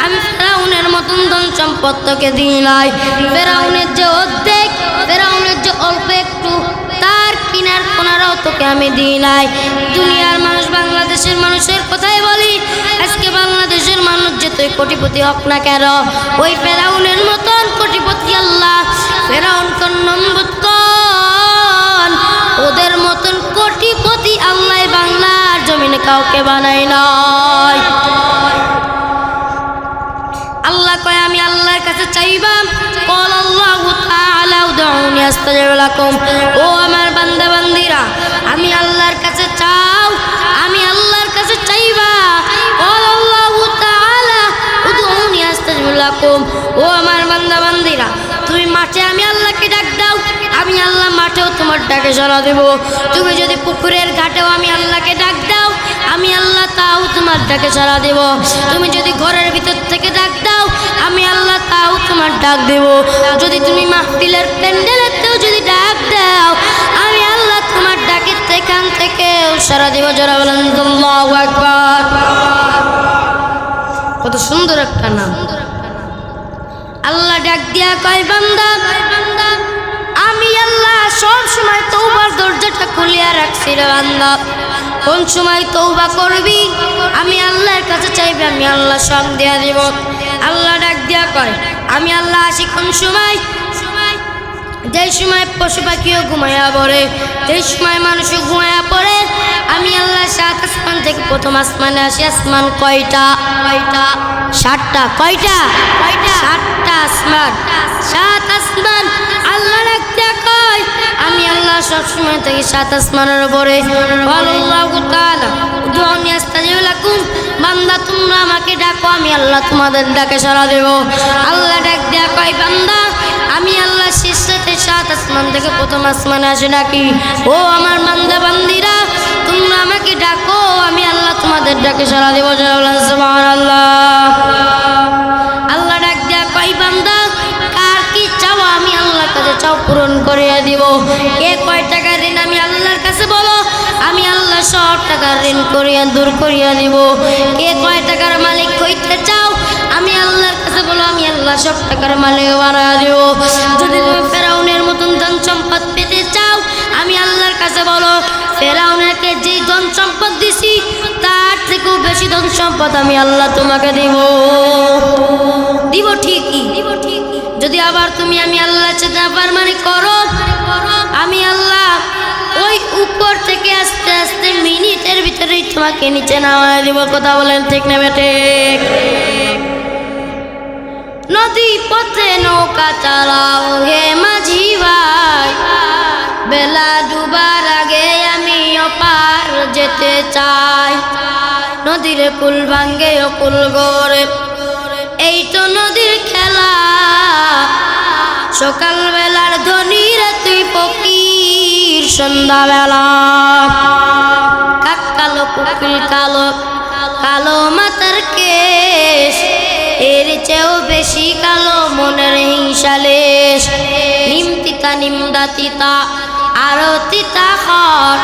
আমি ফেরাউনের মতন ধন সম্পদ তোকে দিই নাই, ফেরাউনের যে অর্ধেক, ফেরাউনের যে অল্প একটু তার কিনার কোনারাও তোকে আমি দিই নাই। দুনিয়ার মানুষ বাংলাদেশের মানুষের কথাই বলি, আজকে বাংলাদেশের মানুষ যে তুই কোটিপতি হোক না কেন, ওই ফেরাউনের মতন কোটিপতি আল্লাহ ফেরাউন কোন নম্বর কোন ওদের মতন কোটিপতি আল্লাহ বাংলার জমিনে কাউকে বানাই নাই। আল্লাহ কয় আমি আল্লাহর কাছে চাইবা, কল আল্লাহু তাআলা উদউনি আস্তাজিব লাকুম। ও আমার বান্দা বান্দিরা আমি আল্লাহর কাছে চাও, আমি আল্লাহর কাছে চাইবা, কল আল্লাহু তাআলা উদউনি আস্তাজিব লাকুম। ও আমার বান্দা বান্দিরা তুমি মাঠে আমি আল্লাহকে ডাক দাও, আমি আল্লাহ মাঠেও তোমার ডাকে সাড়া দেব। তুমি যদি পুকুরের ঘাটেও আমি আল্লাহকে ডাক দাও, আমি আল্লাহ তাও তোমার ডাকে সাড়া দেব। তুমি যদি ঘরের ভিতর থেকে ডাক দাও, আমি আল্লাহ তাও তোমার ডাক দেব। যদি তুমি মাহফিলের প্যান্ডেলেতেও যদি ডাক দাও, আমি আল্লাহ তোমার ডাকের এখান থেকেও সাড়া দেব। যারা বলেন আল্লাহু আকবার। কত সুন্দর একটা নাম। আল্লাহ ডাক দিয়া কয় বান্দা আমি আল্লাহ সব সময় তওবার দরজাটা খুলিয়া রাখছি রে বান্দা, কোন সময় তওবা করবি আমি আল্লাহর কাছে চাইবি, আমি আল্লাহ সব দিয়া দিব। আল্লাহ ডাক দিয়া কয় আমি আল্লাহ আসি কোন সময়, যে সময় পশু পাখিও ঘুমায়া পড়ে, যে সময় মানুষও ঘুমায়া পড়ে, আমি আল্লাহ সাত আসমান থেকে প্রথম আসমানে আসি। আসমান কয়টা? কয়টা? সাতটা। কয়টা? কয়টা? সাতটা আসমান, সাত আসমান। আল্লাহ রাখতে কয় আমি আল্লাহ সবসময় থেকে সাত আসমানের উপরে। আল্লাহু তাআলা উদউনি আস্তাজিব লাকুম। বান্দা তোমরা আমাকে ডাকো, আমি আল্লাহ তোমাদের ডাকে সাড়া দেব। আল্লাহ ডাক দেয়া কয় বান্দা আমি আল্লাহ শেষে সাত আসমান থেকে প্রথম আসমানে আসে নাকি? ও আমার বান্দা বান্দিরা তোমরা আমাকে ডাকো, আমি আল্লাহ তোমাদের ডাকে সাড়া দেব। সুবহানাল্লাহ। আল্লাহ ডাক দেয়া কয় বান্দা কার কি চাও আমি আল্লাহর কাছে চাও পূরণ করিয়া দিব। কে কয় টাকার ঋণ আমি আল্লাহর কাছে বলো, আমি আল্লাহ সব টাকার ঋণ করিয়া দূর করিয়া দিব। কে কয় টাকার মালিক হইতে চাও আমি আল্লাহর কাছে বলো, আমি আল্লাহ সব টাকার মালিক বানায়া দেব। যদি তুমি ফেরাউনের মতন ধন সম্পদ পেতে চাও আমি আল্লাহর কাছে বলো, ফেরাউনকে যে ধন সম্পদ দিছি তার থেকেও বেশি ধন সম্পদ আমি আল্লাহ তোমাকে দিব। দিব ঠিকই, যদি আবার তুমি আমি আল্লাহর সাথে নাফরমানি করো, আমি আল্লাহ ওই উপর থেকে আস্তে আস্তে মিনিটের ভিতরেই তোমাকে নিচে নামায় দিব। কথা বলেন ঠিক না ঠিক? নদী পথে নৌকা চালাও হে মাঝি ভাই, বেলা ডুবার আগে আমি অপার যেতে চাই। নদীর কুল ভাঙ্গে ও কুল গড়ে, এই তো নদীর খেলা। সকাল বেলার ধনীর তুই ফকির, সন্ধ্যাবেলা কাক কালো কুকিল কালো, কালো মাথার কেশ, এর চেয়েও বেশি কালো মনের হিংসালেশ। নিম তিতা নিমদা তিতা আরো তিতা খর,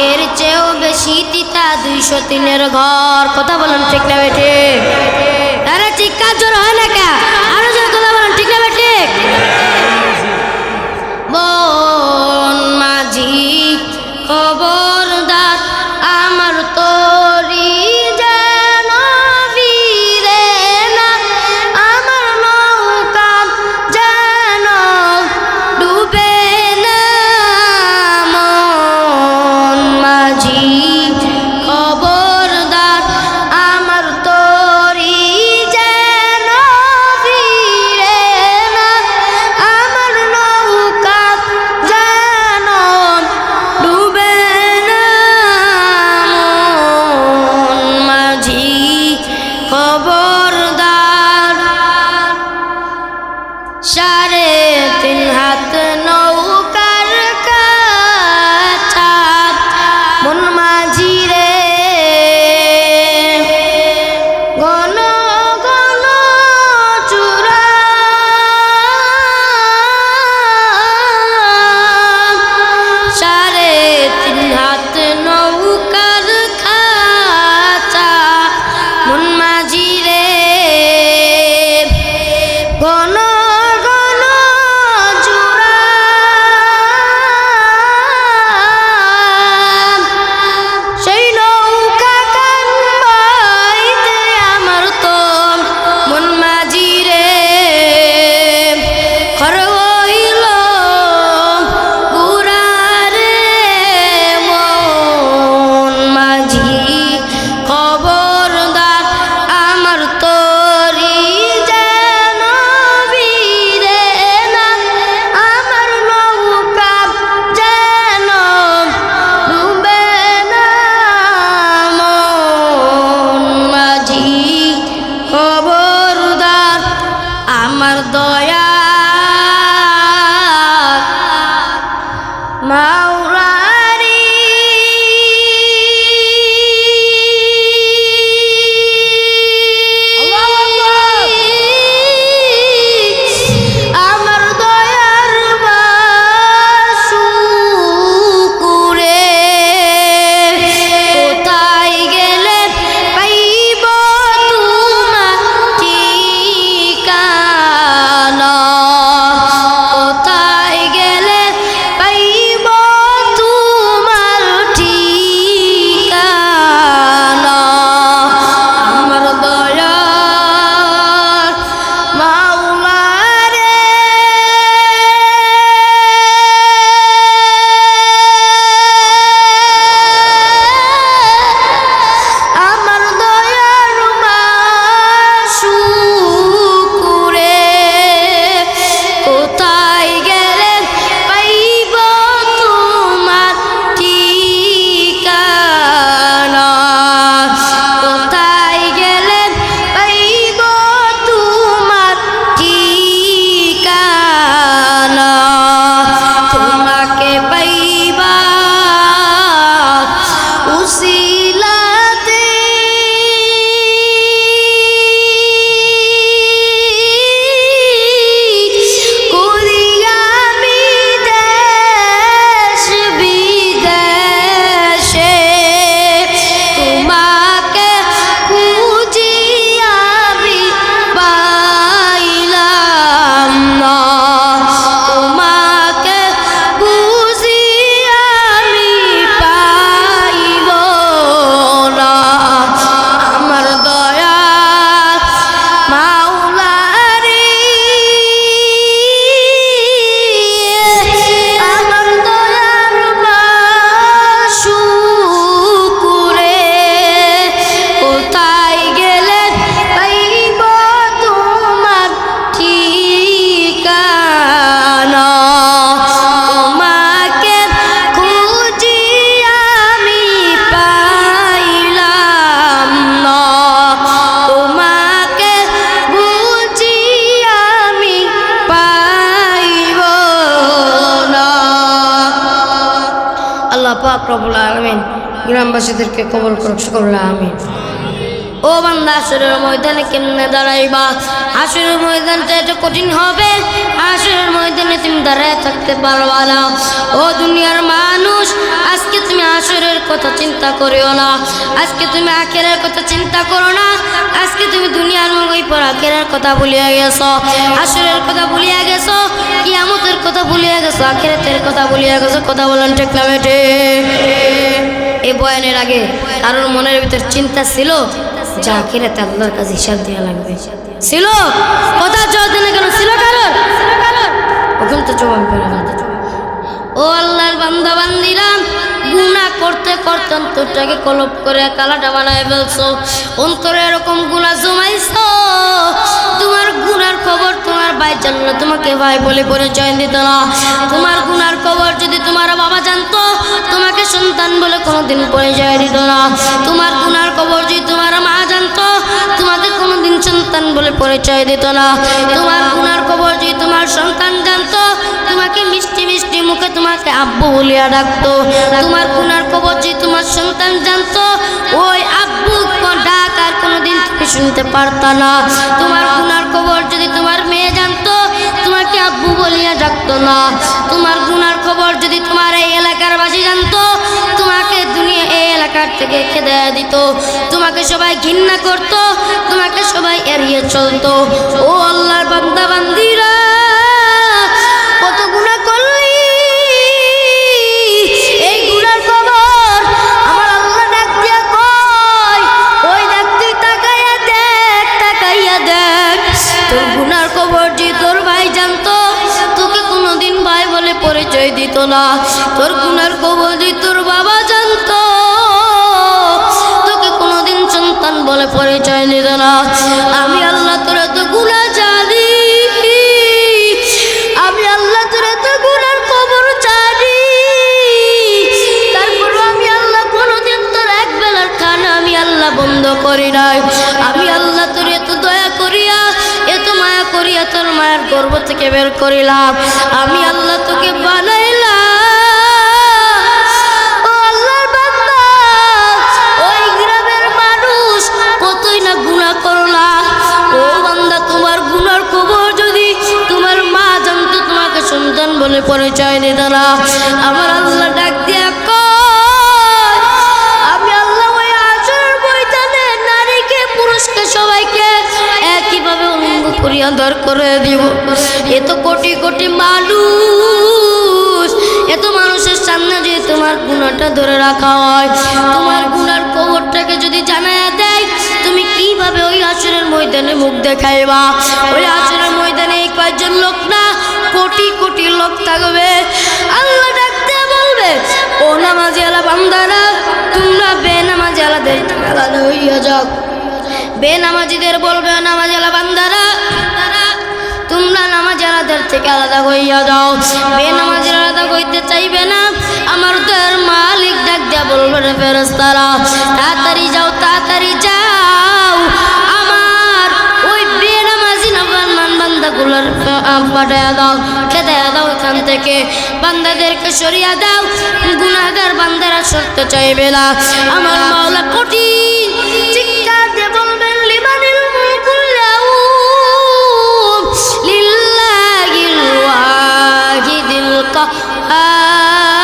এর চেয়েও বেশি তিতা 203-এর ঘর। কথা বলেন ঠিক না বেঠে? আরে চিৎকার জোর হয় না কে? আরো জোর কথা বলেন ঠিক না বেঠে? বন মাঝি খবরদার আমার তোরি যেন ভিড়ে না, আমার নৌকা যেন ডুবে না। মন মাঝি খবরদার আমার তোরি পাক রব্বুল আলামিন গ্রামবাসীদেরকে কবুল করুক, সকলে আমিন। ও বান্দা, হাসরের ময়দানে কেমনে দাঁড়াইবা? হাসরের ময়দানটা এত কঠিন হবে, হাসরের ময়দানে তুমি দাঁড়ায় থাকতে পারবা না। ও দুনিয়ার মানুষ, আজকে তুমি হাসরের কথা চিন্তা করিও না, আজকে তুমি আখিরাতের কথা চিন্তা করো না। আজকে তুমি দুনিয়ার মুখেই পর আখিরাতের কথা ভুলিয়া গেছো, হাসরের কথা ভুলিয়া গেছো, কিয়ামতের কথা ভুলিয়া গেছো, আখিরাতের কথা ভুলিয়া গেছো। কথা বলেন ঠিক না বেটে? এই বয়ানের আগে কারোর মনের ভিতর চিন্তা ছিল যা আখিরাতে আল্লাহর কাছে হিসাব দেওয়া লাগবে? ছিল? কথা চলতে না কেন? ছিল কারোর? ওখান তো জবাব করে না। ও আল্লাহর বান্দা বান্দিরা, গুনাহ করতে করতে অন্তরটাকে কলপ করে কালাটা বানায় ফেলছো, অন্তরে এরকম গুনাহ জমাইছো, তোমার গুনার খবর তোমার ভাই জানলো, তোমাকে ভাই বলে পরিচয় দিত না। তোমার গুনার খবর যদি তোমার বাবা জানতো, তোমাকে সন্তান বলে কোনোদিন পরিচয় দিত না। তোমার গুনার খবর যদি তোমার মা জানতো, তোমাকে কোনোদিন সন্তান বলে পরিচয় দিত না। তোমার গুনার খবর যদি তোমার সন্তান জানতো, তোমাকে মিষ্টি মিষ্টি মুখে তোমাকে আব্বু বলিয়া ডাকতো। তোমার গুনার খবর যদি তোমার সন্তান জানতো, ওই আব্বু ডাক আর কোনোদিন তুমি শুনতে পারতা না। তোমার গুনার খবর যদি তোমার মেয়ে জানতো, তোমাকে আব্বু বলিয়া ডাকতো না। তোমার গুনার খবর যদি তোমার এই এলাকার বাসী জানতো, তোমাকে দুনিয়া এই এলাকার থেকে খেদে দিত, তোমাকে সবাই ঘৃণা করতো, তোমাকে সবাই এড়িয়ে চলতো। ও আল্লাহর বান্দা বান্দিরা, কত গুনাহ করলি, এই গুনার খবর আমার আল্লাহ ডাক দিয়া কয়, ওই দেখ তুই তাকাইয়া দেখ, তাকাইয়া দেখ। তোর গুনার খবর যে তোর ভাই জানতো, তোকে কোনোদিন ভাই বলে পরিচয় দিত না। তোর গুনার খবর যে তোর বাবা জানতো, তোকে কোনোদিন সন্তান বলে পরিচয় দিত না। আমি আল্লাহ তোর এত গুনাহ জানি, আমি আল্লাহ তোর এত গুনার খবর জানি, তারপর আমি আল্লাহ কোনোদিন তোর এক বেলার খানা আমি আল্লাহ বন্ধ করি নাই। আমি আল্লাহ তোর এত দয়া করিয়া, এত মায়া করিয়া তোর মায়ের গর্ভ থেকে বের করিলাম। আমি আল্লাহ তোকে বানাইলাম। ও আল্লাহর বান্দা, ওই গ্রামের মানুষ কতই না গুনাহ করলা। ও বান্দা, তোমার গুনার খবর যদি তোমার মা জানতো, তোমাকে সন্তান বলে পরিচয় দিত না। আমার আল্লাহ ডাক দিয়া কয়, আমি আল্লাহ ওই হাসরের ময়দানে নারীকে পুরুষকে সবাইকে একইভাবে উলঙ্গ করিয়া দর করে দিব। এত কোটি কোটি মানুষ, এত মানুষের সামনে যদি তোমার গুনাহটা ধরে রাখা হয়, তোমার গুনার খবরটাকে যদি জানায়া দেয়, তুমি কিভাবে ওই হাসরের ময়দানে মুখ দেখাইবা? ওই হাসরের ময়দানে এই কয়েকজন লোক না, কোটি কোটি লোক থাকবে। আল্লাহ ডাকতে বলবে, ও নামাজি আলা বান্দারা, তোমরা বেনামাজি আলাদের থেকে আলাদা হইয়া যাও। বেনামাজিদের বলবে, নামাজি আলা বান্দারা, তোমরা নামাজি আলাদের থেকে আলাদা হইয়া যাও। বেনামাজির আলাদা হইতে চাইবে না। আমার দয়ার মালিক ডাক দিয়া বলবে, রে ফেরেশতারা, তাড়াতাড়ি যাও, তাড়াতাড়ি যাও, আমার ওই বেনামাজি নাফরমান বান্দাগুলোর পাঠাইয়া দাও, খেদা দাও এখান থেকে, বান্দাদেরকে সরিয়া দাও। গুনাহগার বান্দারা সরতে চাইবে না। আমার মাওলা কঠিন চিৎকার দিয়ে বলবেন, লিমানিল মুলকুল ইয়াউম লিল্লাহিল ওয়াহিদিল কাহ্হার।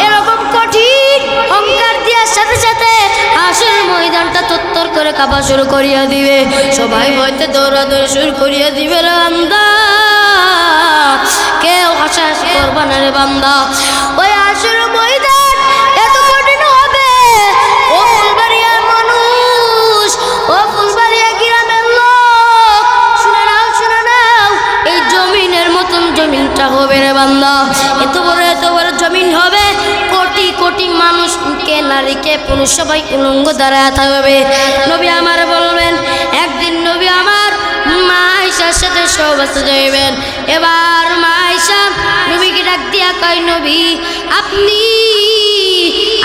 এরকম কঠিন অহংকার দেওয়ার সাথে সাথে হাসরের ময়দানটা তত্তর করে কাঁপা শুরু করিয়া দিবে। সবাই হয়তো দৌড়াদৌড়ি শুরু করিয়া দিবে। রে বান্দা, কেউ হাসাহাস করবা না রে বান্দা। ওই হাসরের ময়দান এত কঠিন হবে। ও ফুলবাড়িয়ার মানুষ, ও ফুলবাড়িয়া গ্রামের লোক, শুনে নাও, শুনে নাও, এই জমিনের মতন জমিনটা হবে রে বান্দা। এত বড় জমিন হবে, কোটি কোটি মানুষকে, নারীকে, পুরুষ সবাই উলঙ্গ দাঁড়ায় থাকবে। নবী আমার বলবেন, একদিন নবী আমার মা আয়েশার সাথে সহবাসে যাইবেন। এবার মা আয়েশা নবীকে ডাক দিয়া কয়, নবী, আপনি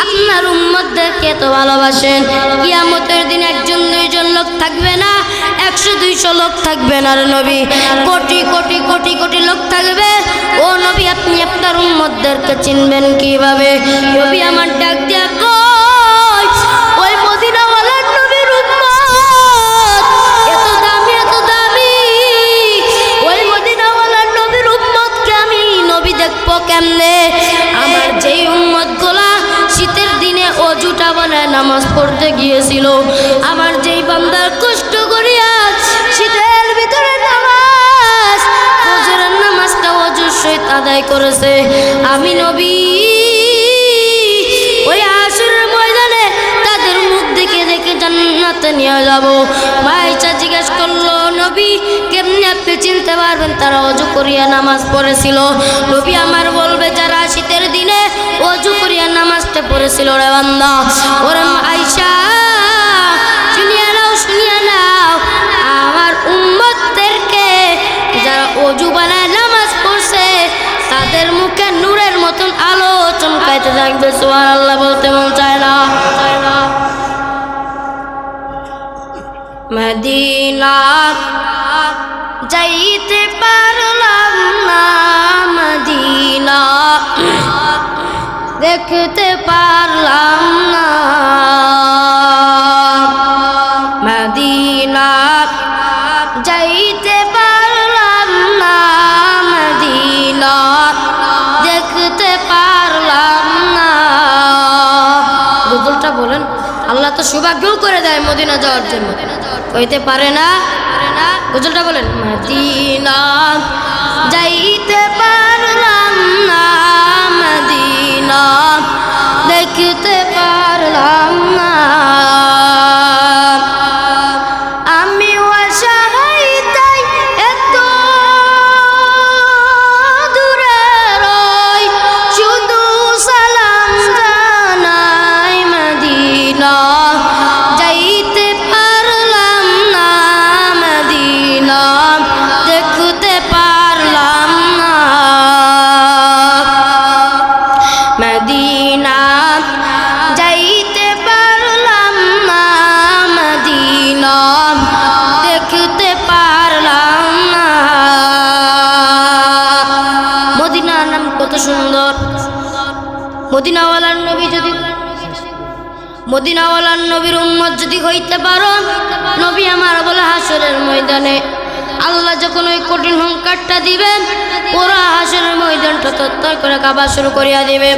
আপনার উম্মত উম্মতদেরকে এত ভালোবাসেন, কিয়ামতের দিন একজন দুইজন লোক থাকবে না, 100-200 লোক থাকবে না রে নবী, কোটি কোটি কোটি কোটি লোক থাকবে। ও নবী, আপনি আপনার উম্মতদেরকে চিনবেন কিভাবে? নবী আমার ডাক দিয়া কই, ওই মদিনাওয়ালার নবীর উম্মত এত দামি এত দামি, ওই মদিনাওয়ালার নবীর উম্মতকে আমি নবী দেখবো কেমনে? আমার যেই উম্মতগুলা শীতের দিনে অজুটা বানায় নামাজ পড়তে গিয়েছিল, আমার যেই বান্দার কষ্ট করিয়া শীতের ভিতরে নামাজ ফজরের নামাজটা অজুর সহিত আদায় করেছে, আমি নবী ওই হাসরের ময়দানে তাদের মুখ দেখে দেখে জান্নাতে নিয়ে যাব। মায়েশা জিজ্ঞেস করলো, নবী কেমনি আপনি চিনতে পারবেন তারা অজু করিয়া নামাজ পড়েছিল? নবী আমার বলবে, যারা শীতের দিনে অজু করিয়া নামাজটা পড়েছিল রে বান্দা। ওরে আয়েশা, শুনিয়া নাও শুনিয়া নাও, আমার উম্মতদেরকে যারা অজু বানায় নামাজ পড়ছে তাদের মুখে নূরের মতন আলো চমকাইতে থাকবে। সুবহানাল্লাহ বলতে মন চায় না? মদিনা যাইতে পারলাম না, মদিনা দেখতে পারলাম না, মদিনা যাইতে পারলাম না, মদিনা দেখতে পারলাম না। গজলটা বলেন, আল্লাহ তো সৌভাগ্যও করে দেয় মদিনা যাওয়ার জন্য, কইতে পারে না? গজলটা বলেন, মদিনা যাইতে পারলাম না, মদিনা দেখতে পারলাম না, আমি অসহায় তাই এত দূরে রই, শুধু সালাম জানাই, মদিনা যাইতে পারলাম না, মদিনা দেখতে পারলাম না, মদিনা যাইতে পারলাম না, মদিনা দেখতে পারলাম না। মদিনার নাম কত সুন্দর। মদিনাওয়ালার নবী যদি, মদিনাওয়ালার নবীর উম্মত যদি হইতে পারো, নবী আমার বলে হাসরের ময়দানে আল্লাহ যখন ওই কঠিন হুঙ্কারটা দিবেন, পুরা হাসরের ময়দানটা তত্তর করে কাঁপা শুরু করিয়া দিবে।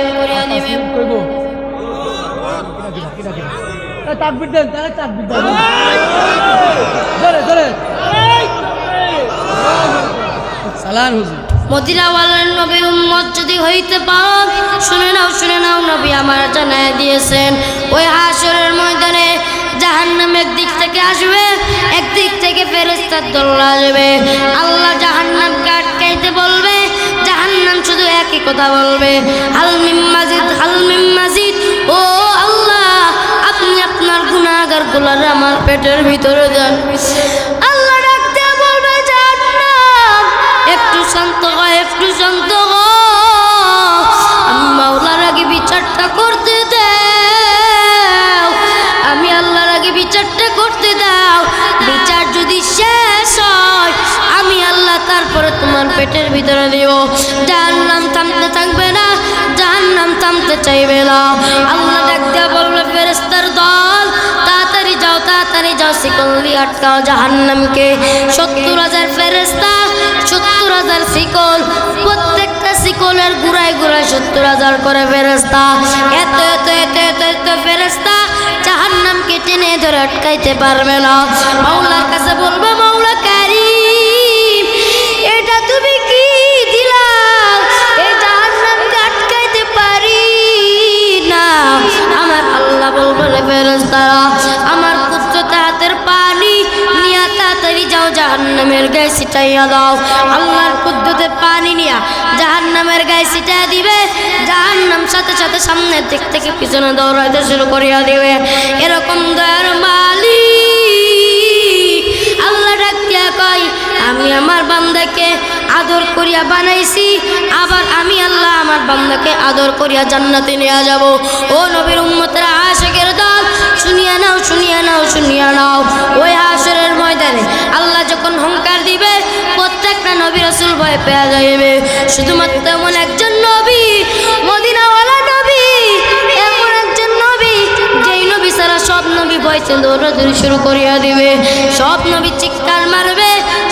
মদিনাওয়ালার নবীর উম্মত যদি হইতে পারো, শুনে নাও শুনে নাও, নবী আমার জানায় দিয়েছেন ওই হাসরের ময়দানে জাহান্নাম একদিক থেকে আসবে, একদিক থেকে ফেরেশতার দল আসবে। আল্লাহ জাহান্নামকে আটকাইতে বলবে, জাহান্নাম শুধু একই কথা বলবে, হাল মিন মাজিদ, হাল মিন মাজিদ। ও আল্লাহ, আপনি আপনার গুনাহগারগুলোর আমার পেটের ভিতরে দেন। আল্লাহ ডাকতে বলবে, জাহান্নাম একটু শান্ত হয়, একটু শান্ত হয়, আমি মাওলার আগে বিচারটা করতে দাও, আমি আল্লাহর আগে বিচারটা করতে দাও। বিচার যদি শেষ হয়, আমি আল্লাহ তারপরে তোমার পেটের ভিতরে দিব। জাহান্নাম থামতে থাকবে না, জাহান্নাম থামতে চাইবে না। আল্লাহ ডাকতে বলবে, ফেরেশতার দল তাড়াতাড়ি যাও, তাড়াতাড়ি যাও, শিকল দিয়ে আটকাও জাহান্নামকে। 70,000 ফেরেশতা, 70,000 শিকল, প্রত্যেকটা শিকলের গুড়ায় গুড়ায় 70,000 করে ফেরেশতা। এত এত এত এত এত ফেরেশতা জাহান্নামকে টেনে ধরে আটকাইতে পারবে না। মাওলার কাছে বলবে, মাওলা কারীম, এটা তুমি কি দিলা? এই জাহান্নামকে আটকাইতে পারি না। আমার আল্লাহ বলবে, ফেরেশতারা আমার কুদরতে হাতের পানি নিয়ে তাড়াতাড়ি যাও, জাহান্নামের গায়ে ছিটাইয়া দাও। আল্লাহর কুদরতে পানি নিয়া জাহান্নামের গায়ে ছিটাইয়া দিবে, জাহান্নাম সাথে সাথে সামনের দিক থেকে পিছনে দৌড়াইতে শুরু করিয়া দিবে। এরকম দয়ার মালিক আল্লাহ ডাকিয়া কয়, আমি আমার বান্দাকে আদর করিয়া বানাইছি, আবার আমি আল্লাহ আমার বান্দাকে আদর করিয়া জান্নাতে নিয়ে যাব। ও নবীর উম্মতেরা, ভয় পেয়ে যাইবে। শুধুমাত্র এমন একজন নবী, মদিনাওয়ালা নবী, এমন একজন নবী যেই নবী ছাড়া সব নবী ভয়তে দৌড়াদৌড়ি শুরু করিয়া দিবে। সব নবী চিৎকার মারবে,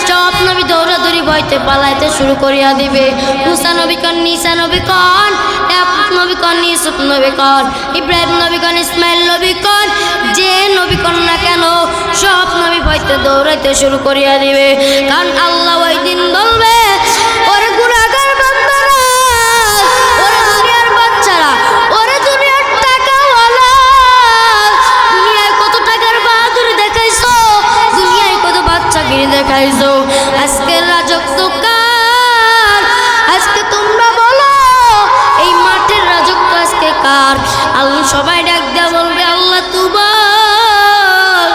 সব নবী দৌড়াদৌড়ি ভয়তে পালাইতে শুরু করিয়া দিবে। মুসা নবী কন, ঈসা নবী কন, ইয়াকুব নবী কন, ইউসুফ নবী কন, ইব্রাহিম নবী কন, ইসমাইল নবী কন, যে নবী কন না কেন সব নবী ভয়তে দৌড়াইতে শুরু করিয়া দিবে। কারণ আল্লাহ ওই দিন বলবে, ওরে গুনাহগার বান্দারা, ওরে দুনিয়ার বাচ্চারা, ওরে দুনিয়ার টাকাওয়ালা, দুনিয়ায় কত টাকার বাহাদুরি দেখাইছো, দুনিয়ায় কত বাচ্চাগিরি দেখাইছো, আজকের রাজত্ব কার? আজকে তোমরা বলো এই মাঠের রাজত্ব আজকে কার? আল্লাহ সবাই ডাক দেয়া বলবে, আল্লাহ তুবার।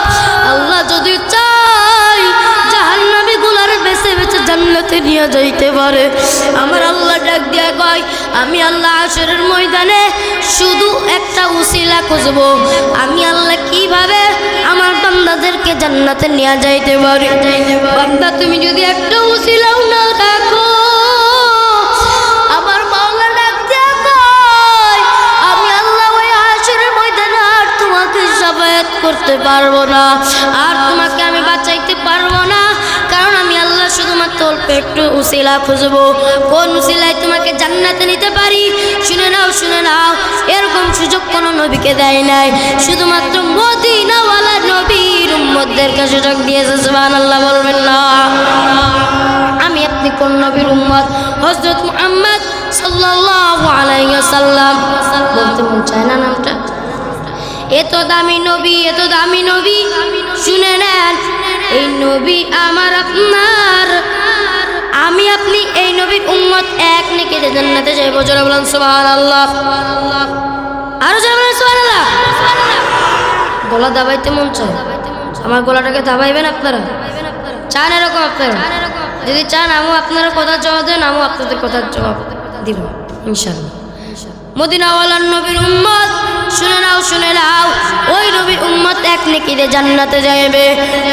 আল্লাহ যদি চাই জাহান্নামী গুলার বেছে বেছে জান্নাতে নিয়ে যাইতে পারে। আমার আল্লাহ ডাক দিয়া কয়, আমি আল্লাহ হাশরের ময়দানে শুধু একটা উসিলা খুঁজবো, আমি আল্লাহ কিভাবে আমার বান্দাদেরকে জান্নাতে নিয়ে যাইতে পারি। বান্দা তুমি যদি একটা উসিলাও না রাখো, আমার মাওলা ডাক দিয়া কয়, আমি আল্লাহ ওই হাশরের ময়দানে আর তোমাকে শাফায়াত করতে পারবো না, আর তোমাকে আমি বাঁচাইতে পারবো না। কারণ আমি আল্লাহ শুধুমাত্র অল্প একটু উসিলা খুঁজবো, কোন উসিলায় তোমাকে জান্নাতে নিতে পারি। শুনে নাও, শুনে নাও, এরকম সুযোগ কোনো নবীকে দেয় নাই, শুধুমাত্র মদিনাওয়ালা নবীর উম্মতদেরকে সুযোগ দিয়েছে। সুবহানাল্লাহ বলবেন না? আমি আপনি কোন নবীর উম্মত? হযরত মুহাম্মদ সাল্লাল্লাহু আলাইহি ওয়াসাল্লাম। বলতে মন চায় না নামটা? এত দামি নবী, এত দামি নবী, শুনে নেন, এই নবী আমার আপনার, আমি আপনি এই নবীর উম্মত, এক নেকিতে জান্নাতে যাইব। জোরে বলেন সুবহানাল্লাহ। আরো জোরে বলেন সুবহানাল্লাহ। গলা দাবাইতে মন চায়? আমার গলাটাকে দাবাইবেন আপনারা? চান এরকম আপনারা? যদি চান আমু আপনারা কথা জবাব দেন, আমু আপনাদের কথার জবাব দিব ইনশাআল্লাহ। মদিনাওয়ালার নবীর উম্মত, শুনে নাও, শুনে নাও, ওই নবীর উম্মত এক নেকিতে জান্নাতে যাইবে।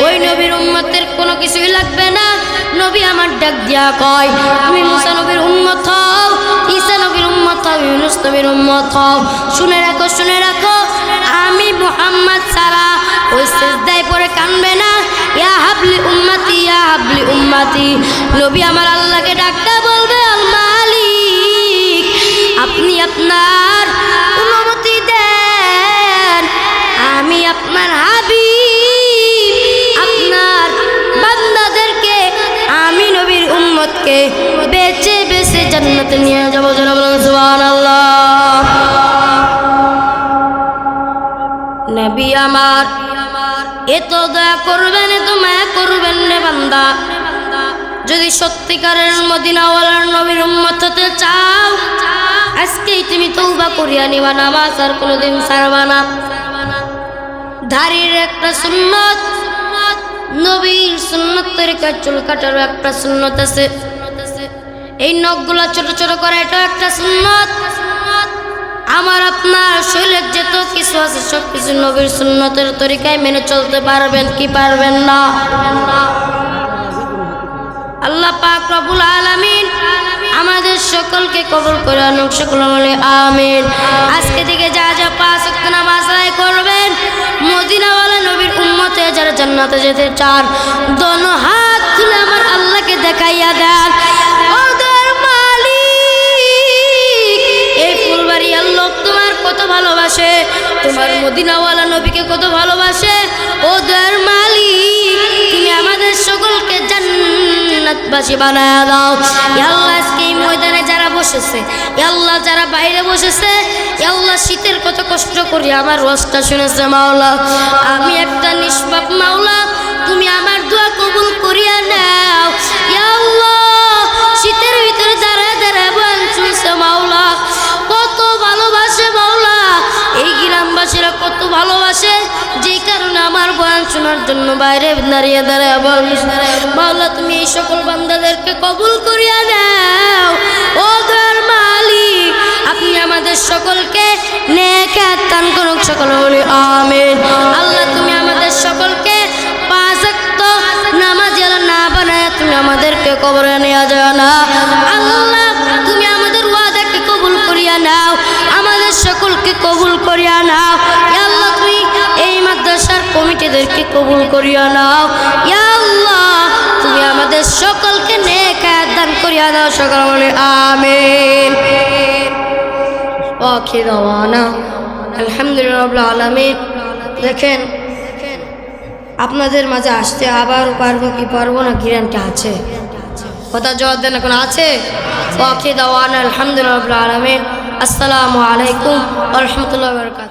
ওই নবীর উম্মতের কোনো কিছুই লাগবে না। নবী আমার ডাক দিয়া কয়, তুমি মুসা নবীর উম্মত হও, ঈসা নবীর উম্মত হও, ইউনূস নবীর উম্মত হও। শুনে রাখো, শুনে রাখো, আমি মুহাম্মদ ছাড়া ওই সিজদায় পড়ে কাঁদবে না, ইয়া হাবলি উম্মতি, ইয়া হাবলি উম্মতি। নবী আমার আল্লাহকে ডাকতে বলবে, আল মালিক, আপনি আপনার অনুমতি দেন, আমি আপনার হাবিব আপনার বান্দাদেরকে, আমি নবীর উম্মতকে বেছে বেছে জান্নাতে নিয়ে যাব। যারা বলেন সুবহানাল্লাহ। নবী আমার এত দয়া করবেন, এত মায়া করবেন রে বান্দা। যদি সত্যিকারের মদিনাওয়ালার নবীর উম্মত হতে চাও, আজকেই তুমি তওবা করিয়া নিবা, নামাজ আর কোনোদিন ছাড়বা না। দাড়ির একটা সুন্নত, নবীর সুন্নত তরিকার চুল কাটারও একটা সুন্নত আছে। এই নখগুলো ছোট ছোট করা, এটা একটা সুন্নত। আমার আপনার শরীরের যত কিছু আছে সব কিছু নবীর সুন্নতের তরিকায় মেনে চলতে পারবেন কি পারবেন না? আল্লাহ পাক রব্বুল আলামিন আমাদের সকলকে কবুল করে আনুক, সকল বলে আমিন। আজকে থেকে যা যা 5 ওয়াক্ত নামাজ আদায় করবেন, মদিনাওয়ালা নবীর উম্মত হয়ে যারা জান্নাতে যেতে চান, দোনো হাত তুলে আমার আল্লাহকে দেখাইয়া দেন, ও দয়ার মালিক, এই ফুলবাড়িয়ার লোক তোমার কত ভালোবাসে, তোমার মদিনাওয়ালা নবীকে কত ভালোবাসে। ও দয়ার মালিক, তুমি আমাদের সকলকে জান্নাতবাসী বানায়া দাও। ইয়া আল্লাহ, আজকে এই ময়দানে যারা বসেছে, ইয়া আল্লাহ যারা বাইরে বসেছে, ইয়া আল্লাহ শীতের কত কষ্ট করি আমার ওয়াজটা শুনেছে মাওলা, আমি একটা নিষ্পাপ মাওলা, তুমি আমার দোয়া কবুল করিয়া নাও। ইয়া আল্লাহ, শীতের ভিতরে দাঁড়ায় দাঁড়ায় বয়ান শুনছে মাওলা, কত ভালোবাসে মাওলা, এই গ্রামবাসীরা কত ভালোবাসে, যেই কারণে আমার বয়ান শোনার জন্য বাইরে দাঁড়িয়ে দাঁড়িয়ে বলিস। মাওলা, তুমি এই সকল বান্দাদেরকে কবুল করিয়া নাও। ও দয়ার মালিক, আপনি আমাদের সকলকে নেক দান করুন, সকল বলি আমিন। আল্লাহ, তুমি আমাদের সকলকে 5 ওয়াক্ত নামাজি না বানায় তুমি আমাদেরকে আমাদেরকে কবরে নিয়ে যাও না আল্লাহ। তুমি আমাদের ওয়াদাকে কবুল করিয়া নাও, আমাদের সকলকে কবুল করিয়া নাও ইয়া আল্লাহ। তুমি এই মাদ্রাসার কমিটিদেরকে কবুল করিয়া নাও ইয়া আল্লাহ। তুমি আমাদের সকলকে নেক হায়াত দান করিয়া দাও, সকল বলে আমিন। ওয়াখির দাওয়ানা আলহামদুলিল্লাহ রাব্বিল আলামিন। দেখেন আপনাদের মাঝে আসতে আবার পারবো কি পারবো না গ্যারান্টি আছে? কথা জবাব দেন, এখন আছে? ওয়াখির দাওয়ানা আলহামদুলিল্লাহ রাব্বিল আলামিন। আসসালামু আলাইকুম ওয়া রাহমাতুল্লাহি ওয়া বারাকাতুহু।